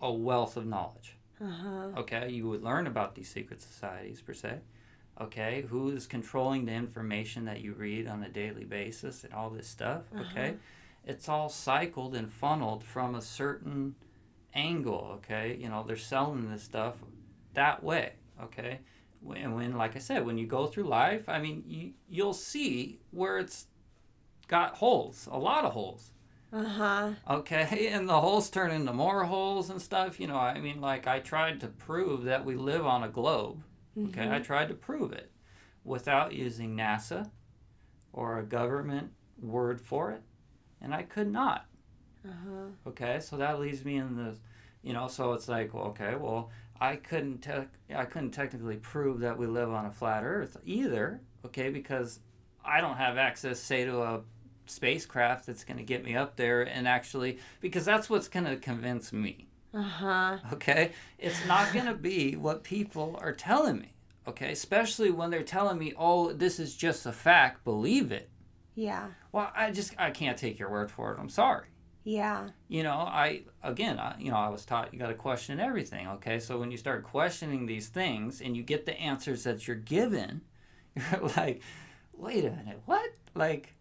a wealth of knowledge. Okay, you would learn about these secret societies, per se. Okay, who is controlling the information that you read on a daily basis and all this stuff. Okay, it's all cycled and funneled from a certain angle. Okay, they're selling this stuff that way. Okay. When, like I said, when you go through life, I mean, you'll see where it's got holes, a lot of holes. Okay, and the holes turn into more holes and stuff. I mean, like, I tried to prove that we live on a globe. Okay, mm-hmm. I tried to prove it without using NASA or a government word for it, and I could not. Okay, so that leaves me in the, so it's like, well, okay, well, I couldn't technically prove that we live on a flat Earth either, okay, because I don't have access, say, to a spacecraft that's going to get me up there and actually, because that's what's going to convince me. Okay, it's not going to be what people are telling me, okay, especially when they're telling me, oh, this is just a fact, believe it. Yeah. Well, I can't take your word for it. I'm sorry. Yeah. I was taught you got to question everything, okay? So when you start questioning these things and you get the answers that you're given, you're like, wait a minute, what? Like,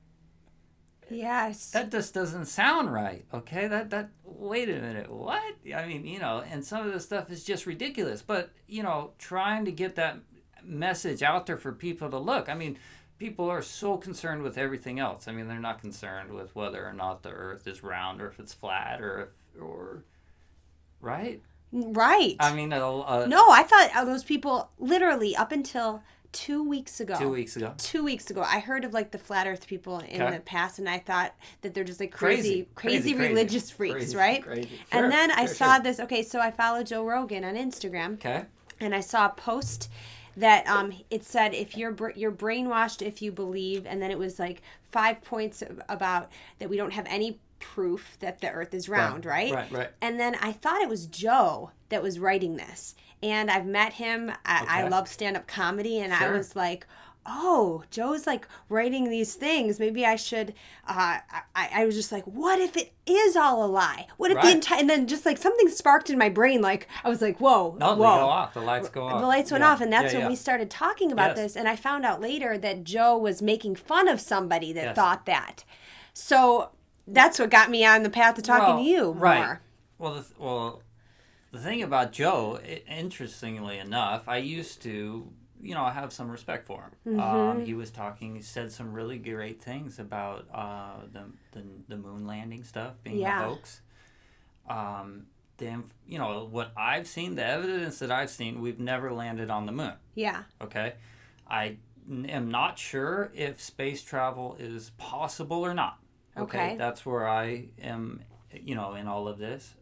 yes. That just doesn't sound right, okay? Wait a minute, what? I mean, and some of this stuff is just ridiculous. But, trying to get that message out there for people to look. I mean, people are so concerned with everything else. I mean, they're not concerned with whether or not the Earth is round or if it's flat or right? Right. I mean, no, I thought those people literally up until 2 weeks ago. 2 weeks ago. 2 weeks ago, I heard of like the flat Earth people in the past, and I thought that they're just like crazy religious freaks, right? Crazy. Sure, and then I saw this. Okay, so I follow Joe Rogan on Instagram. Okay. And I saw a post that it said if you're brainwashed if you believe, and then it was like 5 points about that we don't have any proof that the Earth is round, right? Right. And then I thought it was Joe that was writing this, and I've met him. I love stand-up comedy, and I was like, oh, Joe's like writing these things. Maybe I should. I was just like, what if it is all a lie? What if the Right. entire, and then just like something sparked in my brain. Like I was like, whoa, No, they whoa. go off. The lights go off. The lights went Yeah. off, and that's Yeah, when yeah. we started talking about Yes. this. And I found out later that Joe was making fun of somebody that Yes. thought that. So that's what got me on the path to talking to you right. more. Well, the thing about Joe, interestingly enough, I used to, have some respect for him. He said some really great things about the moon landing stuff being a hoax. What I've seen, the evidence that I've seen, we've never landed on the moon. Yeah. Okay. I am not sure if space travel is possible or not. Okay. That's where I am, in all of this.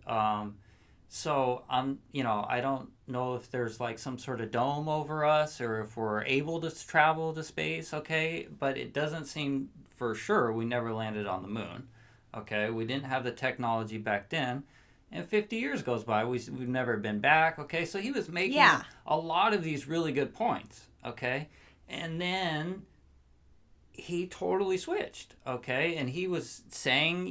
So I don't know if there's like some sort of dome over us or if we're able to travel to space, okay? But it doesn't seem for sure we never landed on the moon, okay? We didn't have the technology back then. And 50 years goes by, we've never been back, okay? So he was making a lot of these really good points, okay? And then he totally switched, okay? And he was saying,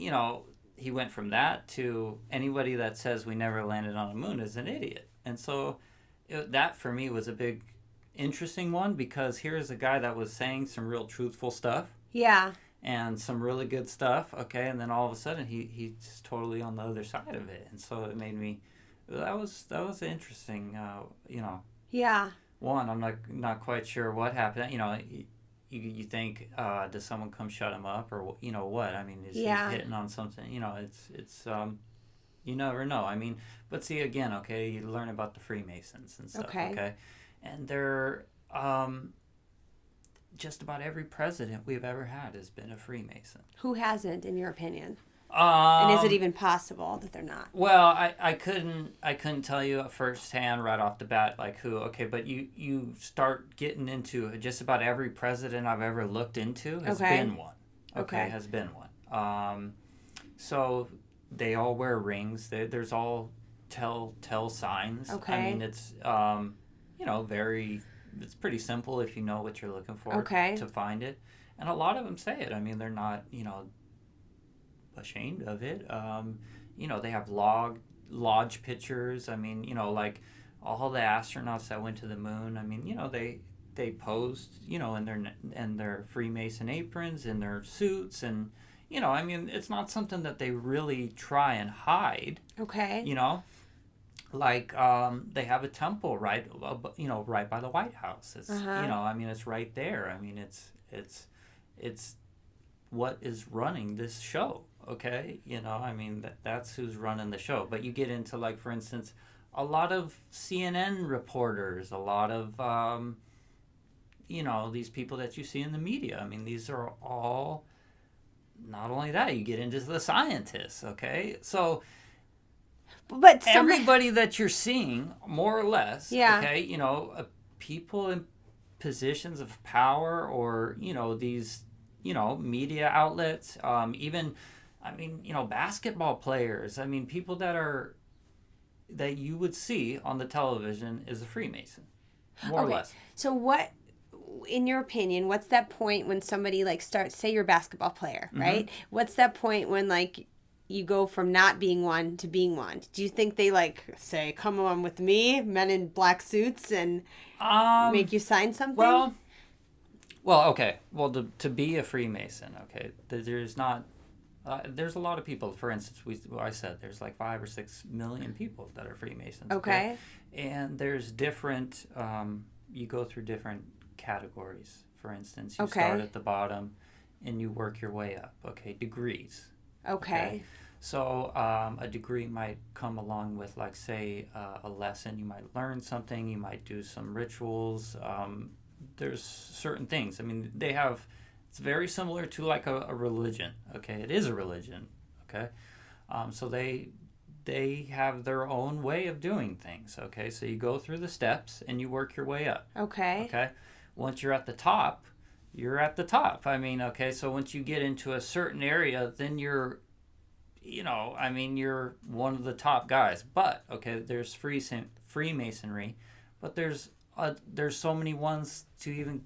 he went from that to anybody that says we never landed on the moon is an idiot. And so that for me was a big interesting one because here's a guy that was saying some real truthful stuff. Yeah. And some really good stuff, okay? And then all of a sudden he's totally on the other side of it. And so it made me, that was interesting, Yeah. One, I'm not quite sure what happened. You think, does someone come shut him up or what? I mean, is he hitting on something? It's you never know. I mean, but see again, okay, you learn about the Freemasons and stuff, okay? And they're just about every president we've ever had has been a Freemason. Who hasn't, in your opinion? And is it even possible that they're not? Well, I couldn't tell you firsthand right off the bat like who. Okay, but you start getting into just about every president I've ever looked into has been one. Okay, has been one. So they all wear rings. There's all tell signs. Okay. I mean, it's it's pretty simple if you know what you're looking for to find it. And a lot of them say it. I mean, they're not ashamed of it. They have lodge pictures. I mean, like all the astronauts that went to the moon. I mean, they posed, in their Freemason aprons, in their suits, and I mean, it's not something that they really try and hide. Okay. Like they have a temple right by the White House. It's I mean, it's right there. I mean, it's what is running this show. Okay, I mean that's who's running the show. But you get into like, for instance, a lot of CNN reporters, a lot of these people that you see in the media. I mean, these are all. Not only that, you get into the scientists. Okay, so. But everybody that you're seeing, more or less. Yeah. Okay, people in positions of power, or these media outlets, even. I mean, basketball players. I mean, people that you would see on the television is a Freemason, more or less. So what, in your opinion, what's that point when somebody like starts, say you're a basketball player, right? What's that point when like you go from not being one to being one? Do you think they like say, come on with me, men in black suits, and make you sign something? Well, okay. Well, to be a Freemason, okay, there's not... there's a lot of people. For instance, I said there's like 5 or 6 million people that are Freemasons. Okay. And there's different. You go through different categories. For instance, you start at the bottom, and you work your way up. Okay, degrees. Okay. So a degree might come along with, like, say, a lesson. You might learn something. You might do some rituals. There's certain things. I mean, they have. It's very similar to like a religion. Okay, it is a religion. Okay, so they have their own way of doing things. Okay, so you go through the steps and you work your way up. Okay. Okay, once you're at the top, you're at the top. I mean, okay, so once you get into a certain area, then you're one of the top guys. But okay, there's Freemasonry, but there's there's so many ones to even,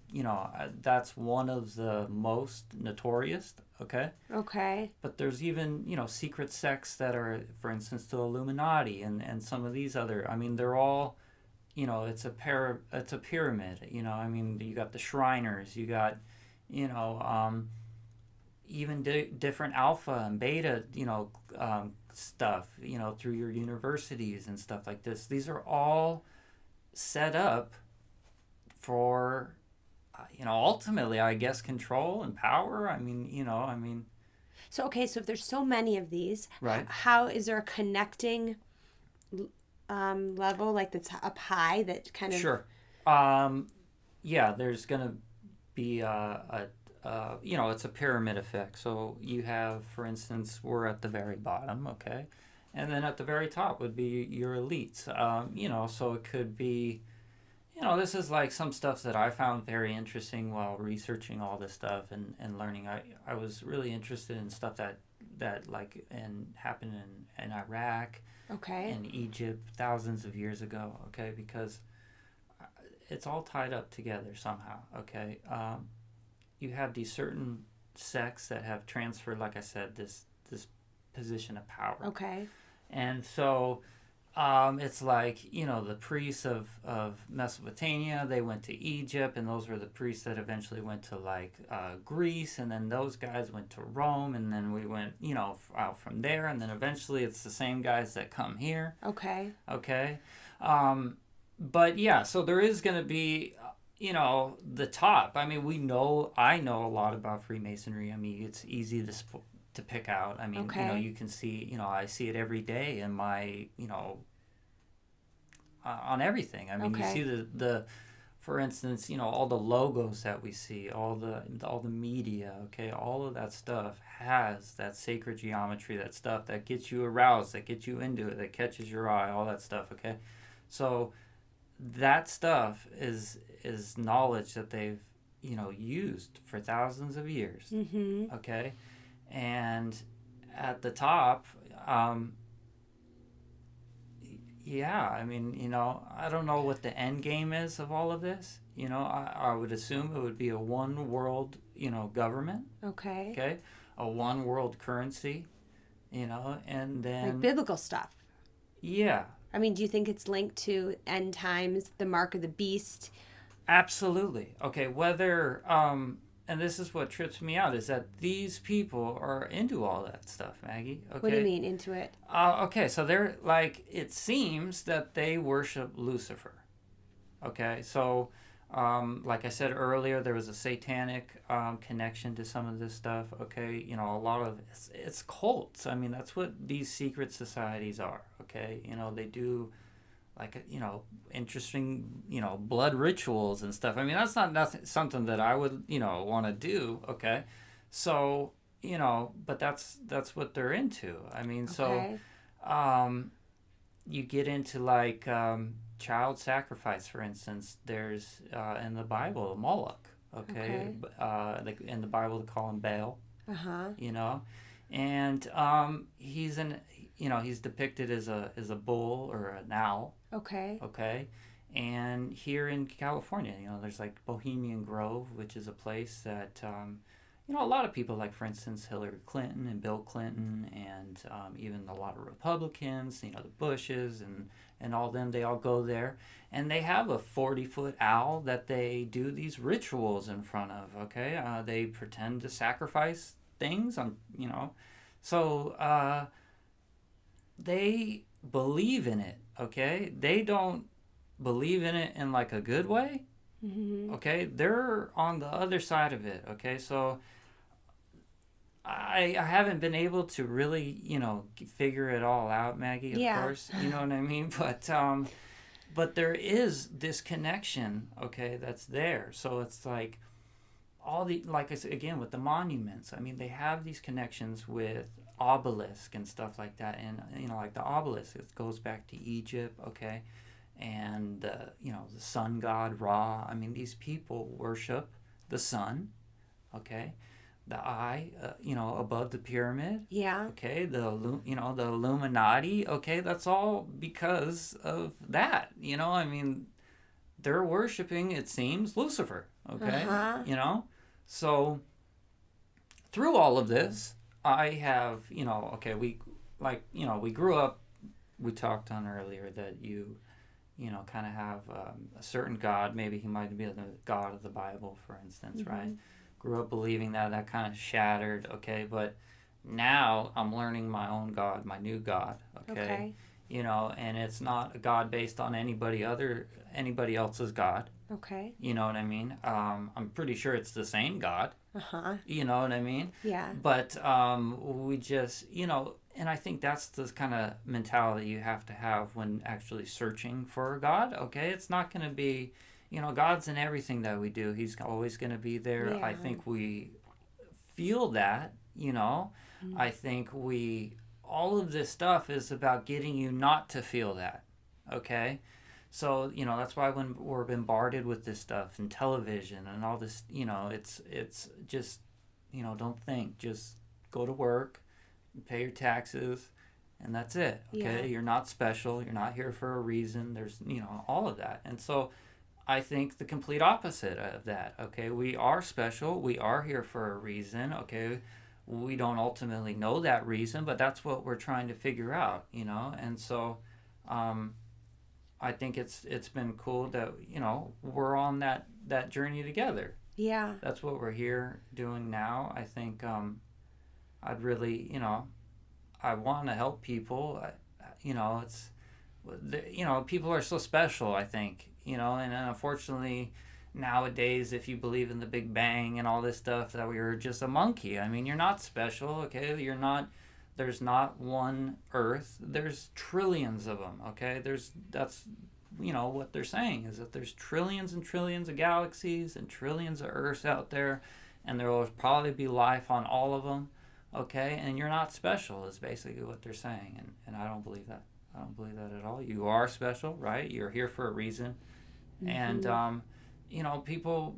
that's one of the most notorious, okay? Okay. But there's even, secret sects that are, for instance, the Illuminati and some of these other, I mean, they're all, it's a pyramid, I mean, you got the Shriners, you got, you know, even different alpha and beta, stuff, through your universities and stuff like this. These are all set up for, ultimately, I guess, control and power. So, okay, so if there's so many of these, right? How is there a connecting level, like that's up high that kind of... Sure. Yeah, there's going to be it's a pyramid effect. So you have, for instance, we're at the very bottom, okay? And then at the very top would be your elites. So it could be, this is like some stuff that I found very interesting while researching all this stuff and learning. I was really interested in stuff that like happened in Iraq, okay, in Egypt thousands of years ago, okay? Because it's all tied up together somehow, okay? You have these certain sects that have transferred, like I said, this position of power. Okay. And so it's like, the priests of Mesopotamia, they went to Egypt, and those were the priests that eventually went to like Greece, and then those guys went to Rome, and then we went, out from there, and then eventually it's the same guys that come here. Okay. Okay. But yeah, so there is going to be, the top. I mean, I know a lot about Freemasonry. I mean, it's easy to pick out. I mean, okay, you can see, I see it every day in my, on everything. I mean, okay, you see the for instance, all the logos that we see, all the media, okay, all of that stuff has that sacred geometry, that stuff that gets you aroused, that gets you into it, that catches your eye, all that stuff, okay? So that stuff is knowledge that they've used for thousands of years. Mm-hmm. Okay, and at the top, yeah, I mean, I don't know what the end game is of all of this. I would assume it would be a one world government. Okay, A one world currency, and then like biblical stuff. Yeah. I mean, do you think it's linked to end times, the mark of the beast? Absolutely. Okay, whether and this is what trips me out, is that these people are into all that stuff, Maggie. Okay. What do you mean into it? Okay, so they're like, it seems that they worship Lucifer. Okay, so like I said earlier, there was a satanic connection to some of this stuff. Okay, a lot of it's cults. I mean, that's what these secret societies are. Okay, they do like interesting blood rituals and stuff. I mean, that's not something that I would want to do. Okay, so but that's what they're into. I mean, okay. so you get into like child sacrifice, for instance. There's in the Bible Moloch. Okay, in the Bible they call him Baal. And he's depicted as a bull or an owl. Okay, and here in California, there's like Bohemian Grove, which is a place that a lot of people, like for instance Hillary Clinton and Bill Clinton, and even a lot of Republicans, the Bushes and all them, they all go there, and they have a 40-foot owl that they do these rituals in front of. Okay, they pretend to sacrifice things on, so they believe in it. Okay, they don't believe in it in like a good way. Mm-hmm. Okay, they're on the other side of it. Okay, so I haven't been able to really figure it all out, Maggie, of course, you know what I mean, but there is this connection, okay, that's there. So it's like all the, like I said again, with the monuments, I mean, they have these connections with obelisk and stuff like that, and like the obelisk, it goes back to Egypt, okay, and the sun god Ra. I mean, these people worship the sun, okay, the eye, above the pyramid, okay, the Illuminati, okay, that's all because of that. I mean, they're worshiping, it seems, Lucifer. Okay, Uh-huh. So through all of this, I have, okay, we grew up. We talked on earlier that kind of have a certain God. Maybe he might be the God of the Bible, for instance, right? Grew up believing that kind of shattered, okay? But now I'm learning my own God, my new God, okay? And it's not a God based on anybody else's God. Okay. You know what I mean? I'm pretty sure it's the same God. Uh-huh. You know what I mean? Yeah. But we just, and I think that's the kind of mentality you have to have when actually searching for a God, okay? It's not going to be, God's in everything that we do. He's always going to be there. Yeah. I think we feel that, I think all of this stuff is about getting you not to feel that, okay? So, that's why when we're bombarded with this stuff and television and all this, it's just, don't think. Just go to work, pay your taxes, and that's it, okay? Yeah. You're not special. You're not here for a reason. There's, all of that. And so I think the complete opposite of that, okay? We are special. We are here for a reason, okay? We don't ultimately know that reason, but that's what we're trying to figure out, And so, I think it's been cool that we're on that journey together. Yeah. That's what we're here doing now. I think I'd really I want to help people. It's people are so special. I think and unfortunately nowadays, if you believe in the Big Bang and all this stuff, that we are just a monkey. I mean, you're not special. Okay, you're not. There's not one Earth. There's trillions of them, okay? That's what they're saying is that there's trillions and trillions of galaxies and trillions of Earths out there, and there will probably be life on all of them, okay? And you're not special is basically what they're saying, and I don't believe that. I don't believe that at all. You are special, right? You're here for a reason, and people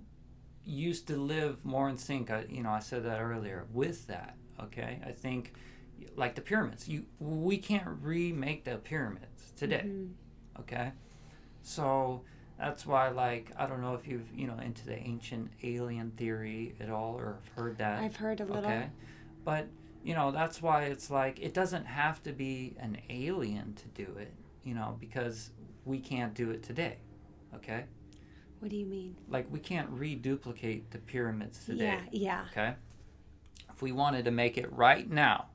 used to live more in sync. I said that earlier with that, okay? I think. Like the pyramids, we can't remake the pyramids today, okay? So that's why, I don't know if you've into the ancient alien theory at all or have heard that. I've heard a little. Okay, but that's why it's it doesn't have to be an alien to do it, because we can't do it today, okay? What do you mean? We can't reduplicate the pyramids today. Yeah. Okay. If we wanted to make it right now.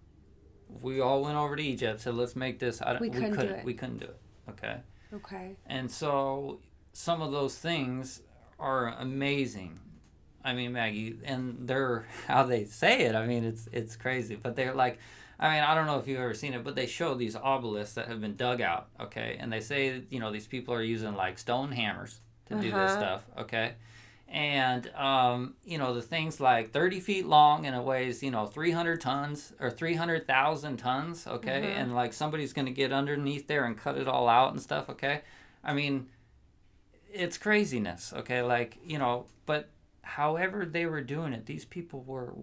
If we all went over to Egypt, said, let's make this. We couldn't do it. We couldn't do it. Okay. Okay. And so some of those things are amazing. I mean, Maggie, and they're how they say it. I mean, it's crazy. But they're I don't know if you've ever seen it, but they show these obelisks that have been dug out. Okay, and they say these people are using stone hammers to do this stuff. Okay. And, the thing's 30 feet long and it weighs, 300 tons or 300,000 tons, okay? And, somebody's going to get underneath there and cut it all out and stuff, okay? I mean, it's craziness, okay? But however they were doing it, these people were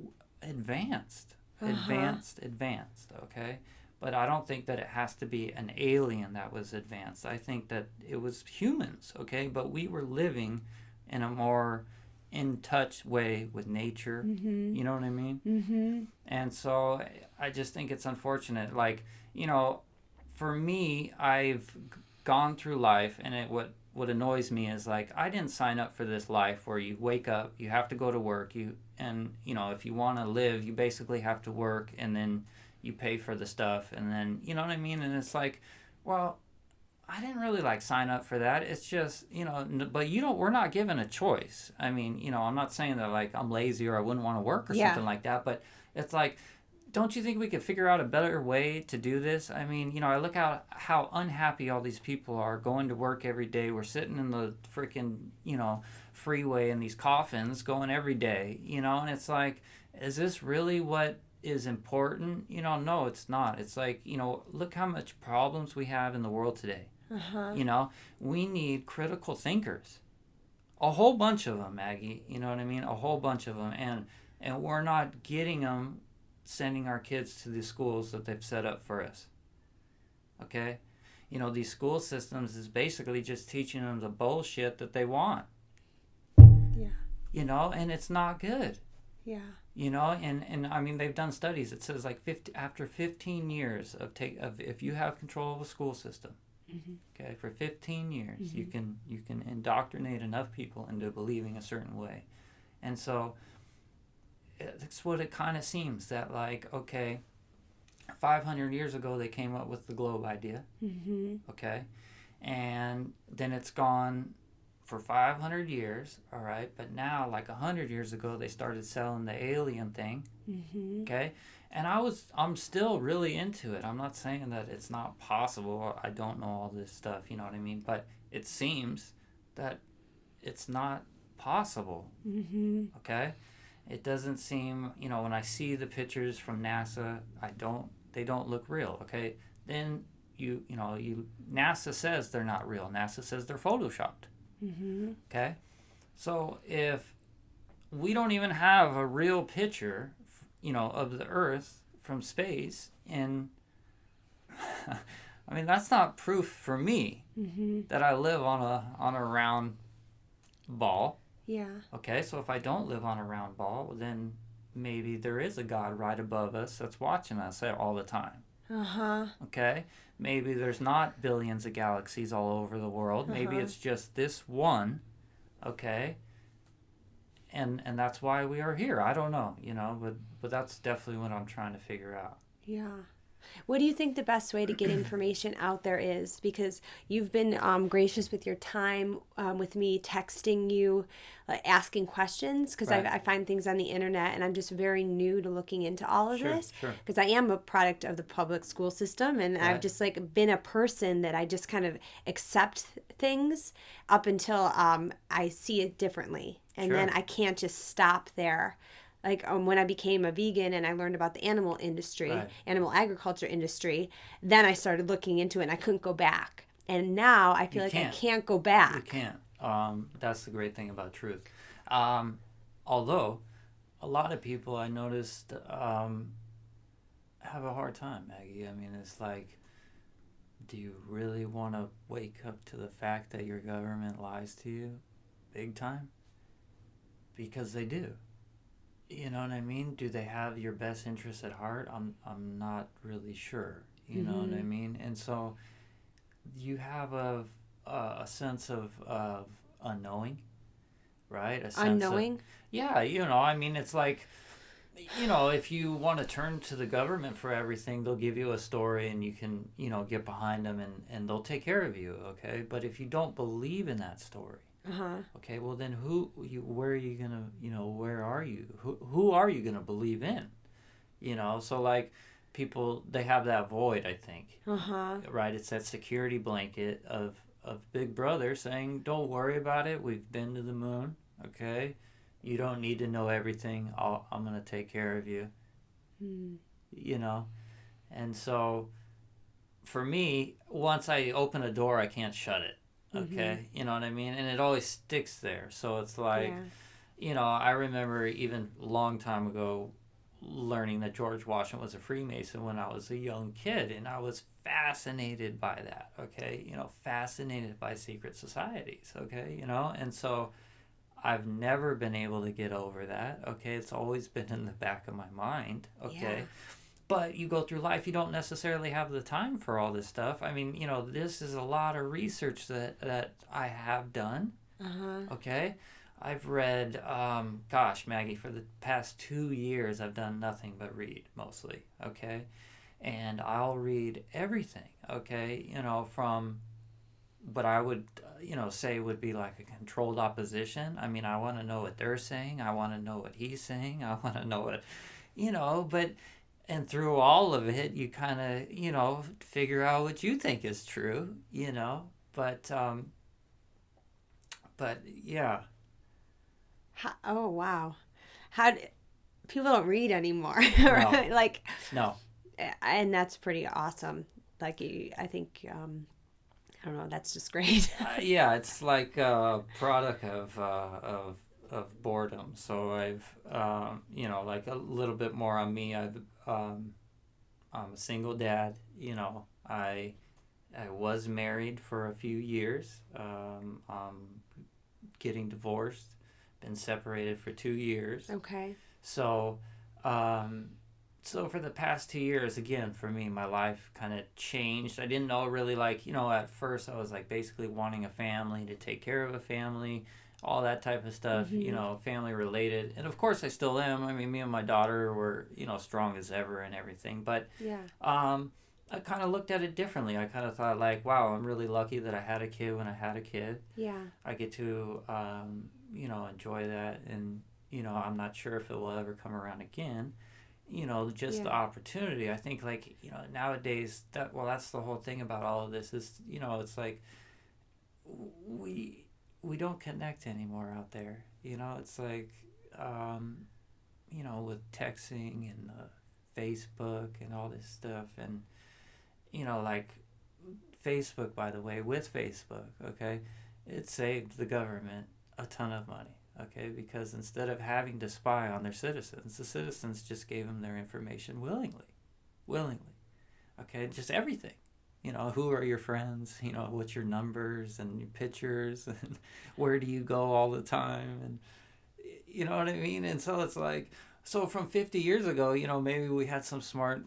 advanced, okay? But I don't think that it has to be an alien that was advanced. I think that it was humans, okay? But we were living in a more in touch way with nature. You know what I mean? And so I just think it's unfortunate. For me, I've gone through life, and what annoys me is I didn't sign up for this life where you wake up, you have to go to work, if you want to live, you basically have to work, and then you pay for the stuff, and then you know what I mean? And it's well, I didn't really sign up for that. It's just, but we're not given a choice. I mean, I'm not saying that I'm lazy or I wouldn't want to work or something like that, but it's don't you think we could figure out a better way to do this? I mean, I look at how unhappy all these people are going to work every day. We're sitting in the freaking, freeway in these coffins going every day, and it's is this really what is important? No, it's not. It's look how much problems we have in the world today. We need critical thinkers. A whole bunch of them, Maggie. You know what I mean? A whole bunch of them. And we're not getting them, sending our kids to the schools that they've set up for us. Okay? these school systems is basically just teaching them the bullshit that they want. Yeah. And it's not good. Yeah. And I mean, they've done studies. It says like after 15 years of if you have control of a school system, okay, for 15 years, you can indoctrinate enough people into believing a certain way. And so that's what it kind of seems that, like, okay, 500 years ago they came up with the globe idea, okay, and then it's gone for 500 years, all right, but now, like 100 years ago, they started selling the alien thing, okay, and I'm still really into it. I'm not saying that it's not possible. I don't know all this stuff, you know what I mean, but it seems that it's not possible, okay. It doesn't seem, when I see the pictures from NASA, they don't look real, okay. Then NASA says they're not real. NASA says they're photoshopped. Okay, so if we don't even have a real picture, of the Earth from space, and I mean, that's not proof for me that I live on a round ball. Yeah. Okay, so if I don't live on a round ball, then maybe there is a God right above us that's watching us all the time. Okay, maybe there's not billions of galaxies all over the world. Maybe it's just this one. Okay, and that's why we are here. I don't know, but that's definitely what I'm trying to figure out. Yeah. What do you think the best way to get information out there is? Because you've been gracious with your time, with me texting you, asking questions, because Right. I find things on the internet, and I'm just very new to looking into all of this. Sure. Because I am a product of the public school system, and Right. I've just been a person that I just kind of accept things up until I see it differently, and Sure. then I can't just stop there. Like when I became a vegan and I learned about the animal industry, Right. animal agriculture industry, then I started looking into it and I couldn't go back. And now I feel You like can't. I can't go back. You can't. That's the great thing about truth. Although a lot of people I noticed have a hard time, Maggie. I mean, it's like, do you really want to wake up to the fact that your government lies to you big time? Because they do. You know what I mean? Do they have your best interests at heart? I'm not really sure. You know what I mean? And so you have a sense of unknowing, right? A sense Unknowing? Yeah, I mean, it's like, if you want to turn to the government for everything, they'll give you a story and you can, get behind them and they'll take care of you, okay? But if you don't believe in that story, okay, well then where are you gonna, where are you? Who are you gonna believe in? So like people, they have that void, I think. Right? It's that security blanket of Big Brother saying, don't worry about it. We've been to the moon, okay? You don't need to know everything. I'm gonna take care of you. And so for me, once I open a door, I can't shut it. Okay, you know what I mean? And it always sticks there. So it's like, I remember even a long time ago learning that George Washington was a Freemason when I was a young kid. And I was fascinated by that, okay? Fascinated by secret societies, okay? And so I've never been able to get over that, okay? It's always been in the back of my mind, okay? Yeah. But you go through life, you don't necessarily have the time for all this stuff. I mean, this is a lot of research that I have done. Okay? I've read, Maggie, for the past 2 years, I've done nothing but read, mostly. Okay? And I'll read everything, okay? From what I would, say would be like a controlled opposition. I mean, I want to know what they're saying. I want to know what he's saying. I want to know what, but... And through all of it, you kind of, figure out what you think is true, but yeah. Oh, wow. People don't read anymore, right? No. And that's pretty awesome. I think, I don't know, that's just great. Yeah, it's like a product of boredom. So I've, like a little bit more on me. I'm a single dad. I I was married for a few years. Getting divorced. Been separated for 2 years. Okay. So, so for the past 2 years, again, for me, my life kind of changed. I didn't know really, like, at first I was like basically wanting a family, to take care of a family, all that type of stuff, family related. And of course I still am. I mean, me and my daughter were, strong as ever and everything. But Yeah. I kind of looked at it differently. I kind of thought, like, wow, I'm really lucky that I had a kid when I had a kid. Yeah. I get to, enjoy that. And, I'm not sure if it will ever come around again. Just the opportunity. I think, like, nowadays, that's the whole thing about all of this is, it's like we don't connect anymore out there. It's like, with texting and Facebook and all this stuff. And, like Facebook, by the way, with Facebook, okay, it saved the government a ton of money. Okay, because instead of having to spy on their citizens, the citizens just gave them their information willingly. Okay, just everything. Who are your friends? What's your numbers and your pictures, and where do you go all the time, and you know what I mean? And so it's like, so from 50 years ago, maybe we had some smart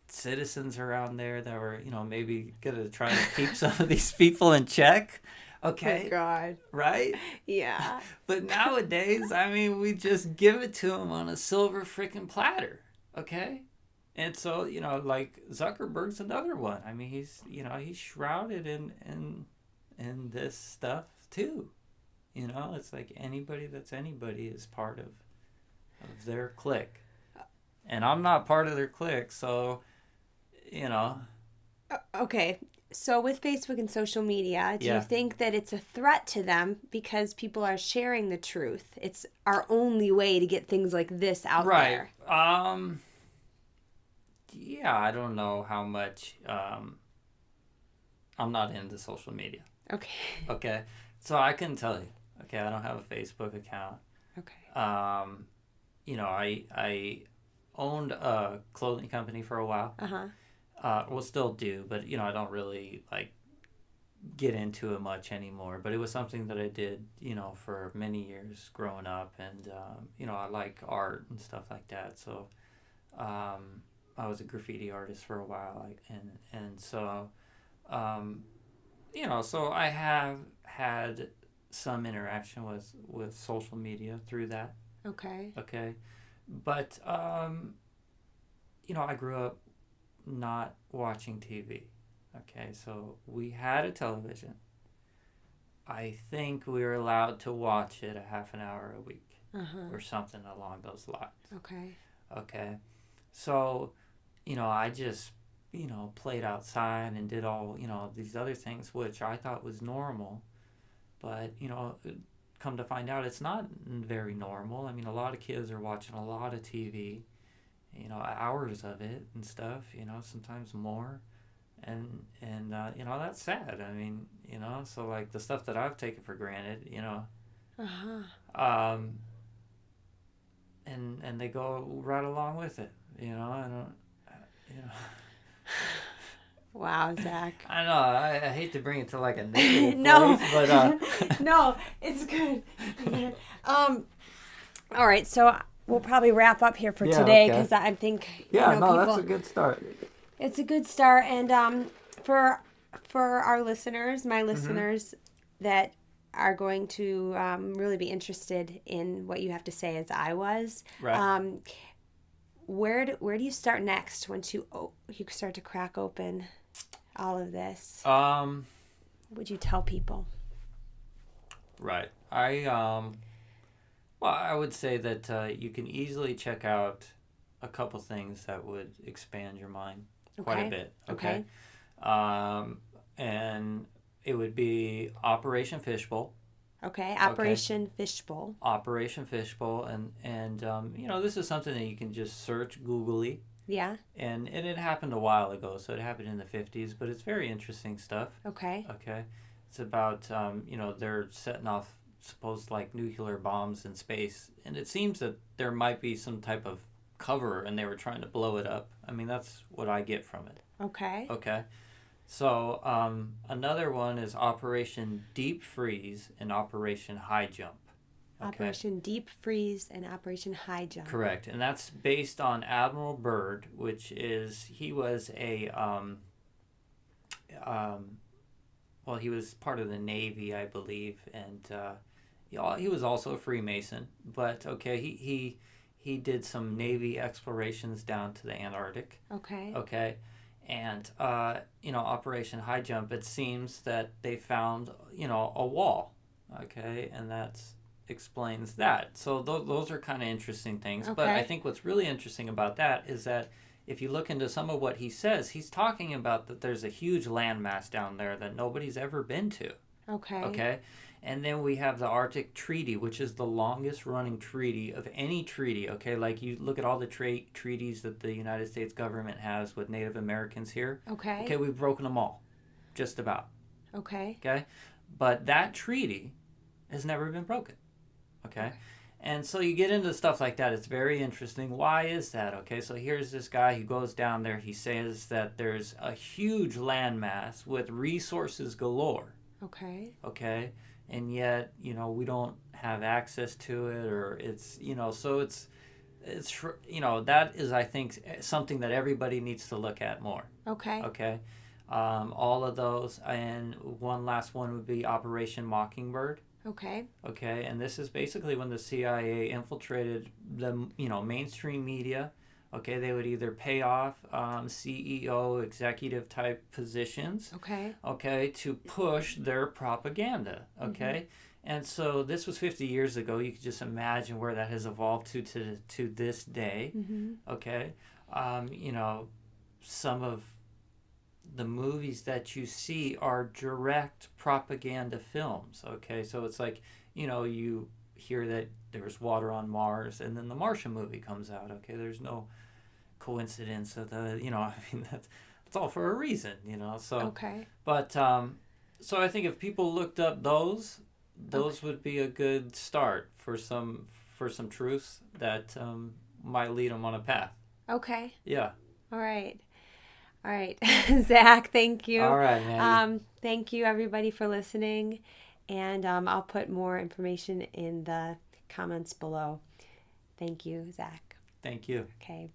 citizens around there that were, maybe gonna try to keep some of these people in check. Okay. Oh, God. Right? Yeah. But nowadays, I mean, we just give it to them on a silver freaking platter. Okay? And so, like Zuckerberg's another one. I mean, he's shrouded in this stuff too. It's like anybody that's anybody is part of their clique. And I'm not part of their clique, so, Okay. So with Facebook and social media, do you think that it's a threat to them because people are sharing the truth? It's our only way to get things like this out there. Right. Yeah, I don't know how much. I'm not into social media. Okay. Okay. So I can tell you. Okay, I don't have a Facebook account. Okay. I owned a clothing company for a while. Uh-huh. Well, still do, but I don't really like get into it much anymore. But it was something that I did, for many years growing up, and I like art and stuff like that. So, I was a graffiti artist for a while, and so, so I have had some interaction with social media through that. Okay. Okay, but I grew up not watching TV. Okay, so we had a television. I think we were allowed to watch it a half an hour a week or something along those lines. Okay. So, I just, played outside and did all, these other things, which I thought was normal. But, come to find out, it's not very normal. I mean, a lot of kids are watching a lot of TV. Hours of it and stuff, sometimes more. And that's sad. I mean, so like the stuff that I've taken for granted, and they go right along with it, I don't. Wow, Zach. I know. I hate to bring it to like a negative No. place, but no, it's good. All right, so we'll probably wrap up here for today because I think that's a good start. It's a good start, and for our listeners, my listeners that are going to really be interested in what you have to say, as I was. Right. Where do you start next once you start to crack open all of this? What would you tell people? Right. Well, I would say that you can easily check out a couple things that would expand your mind quite a bit. Okay. And it would be Operation Fishbowl. Okay, Operation Fishbowl. Operation Fishbowl, and this is something that you can just search googly. Yeah. And it happened a while ago, so it happened in the 50s, but it's very interesting stuff. Okay. Okay. It's about they're setting off supposed like nuclear bombs in space, and it seems that there might be some type of cover, and they were trying to blow it up. I mean, that's what I get from it. Okay. Okay. So another one is Operation Deep Freeze and Operation High Jump. Okay. Operation Deep Freeze and Operation High Jump. Correct, and that's based on Admiral Byrd, he was well, he was part of the Navy, I believe, and he was also a Freemason. But okay, he did some Navy explorations down to the Antarctic. Okay. Okay, and Operation High Jump. It seems that they found a wall. Okay, and that's explains that. So those are kind of interesting things. Okay. But I think what's really interesting about that is that if you look into some of what he says, he's talking about that there's a huge landmass down there that nobody's ever been to. Okay. Okay. And then we have the Arctic Treaty, which is the longest running treaty of any treaty. Okay. Like you look at all the treaties that the United States government has with Native Americans here. Okay. Okay. We've broken them all. Just about. Okay. Okay. But that treaty has never been broken. Okay. And so you get into stuff like that. It's very interesting. Why is that? Okay, so here's this guy who goes down there. He says that there's a huge landmass with resources galore. Okay. Okay, and yet we don't have access to it, or it's so it's that is, I think, something that everybody needs to look at more. Okay. Okay, all of those, and one last one would be Operation Mockingbird. Okay. Okay, and this is basically when the CIA infiltrated the mainstream media. Okay, they would either pay off CEO, executive type positions. Okay. Okay, to push their propaganda. Okay, and so this was 50 years ago. You could just imagine where that has evolved to this day. Okay, some of the movies that you see are direct propaganda films. Okay, so it's like you hear that there's water on Mars, and then the Martian movie comes out. Okay, there's no coincidence of the I mean that's all for a reason. So Okay. But so I think if people looked up those would be a good start for some truths that might lead them on a path. Okay. Yeah. All right. Zach, thank you. All right, man. Thank you, everybody, for listening. And I'll put more information in the comments below. Thank you, Zach. Thank you. Okay.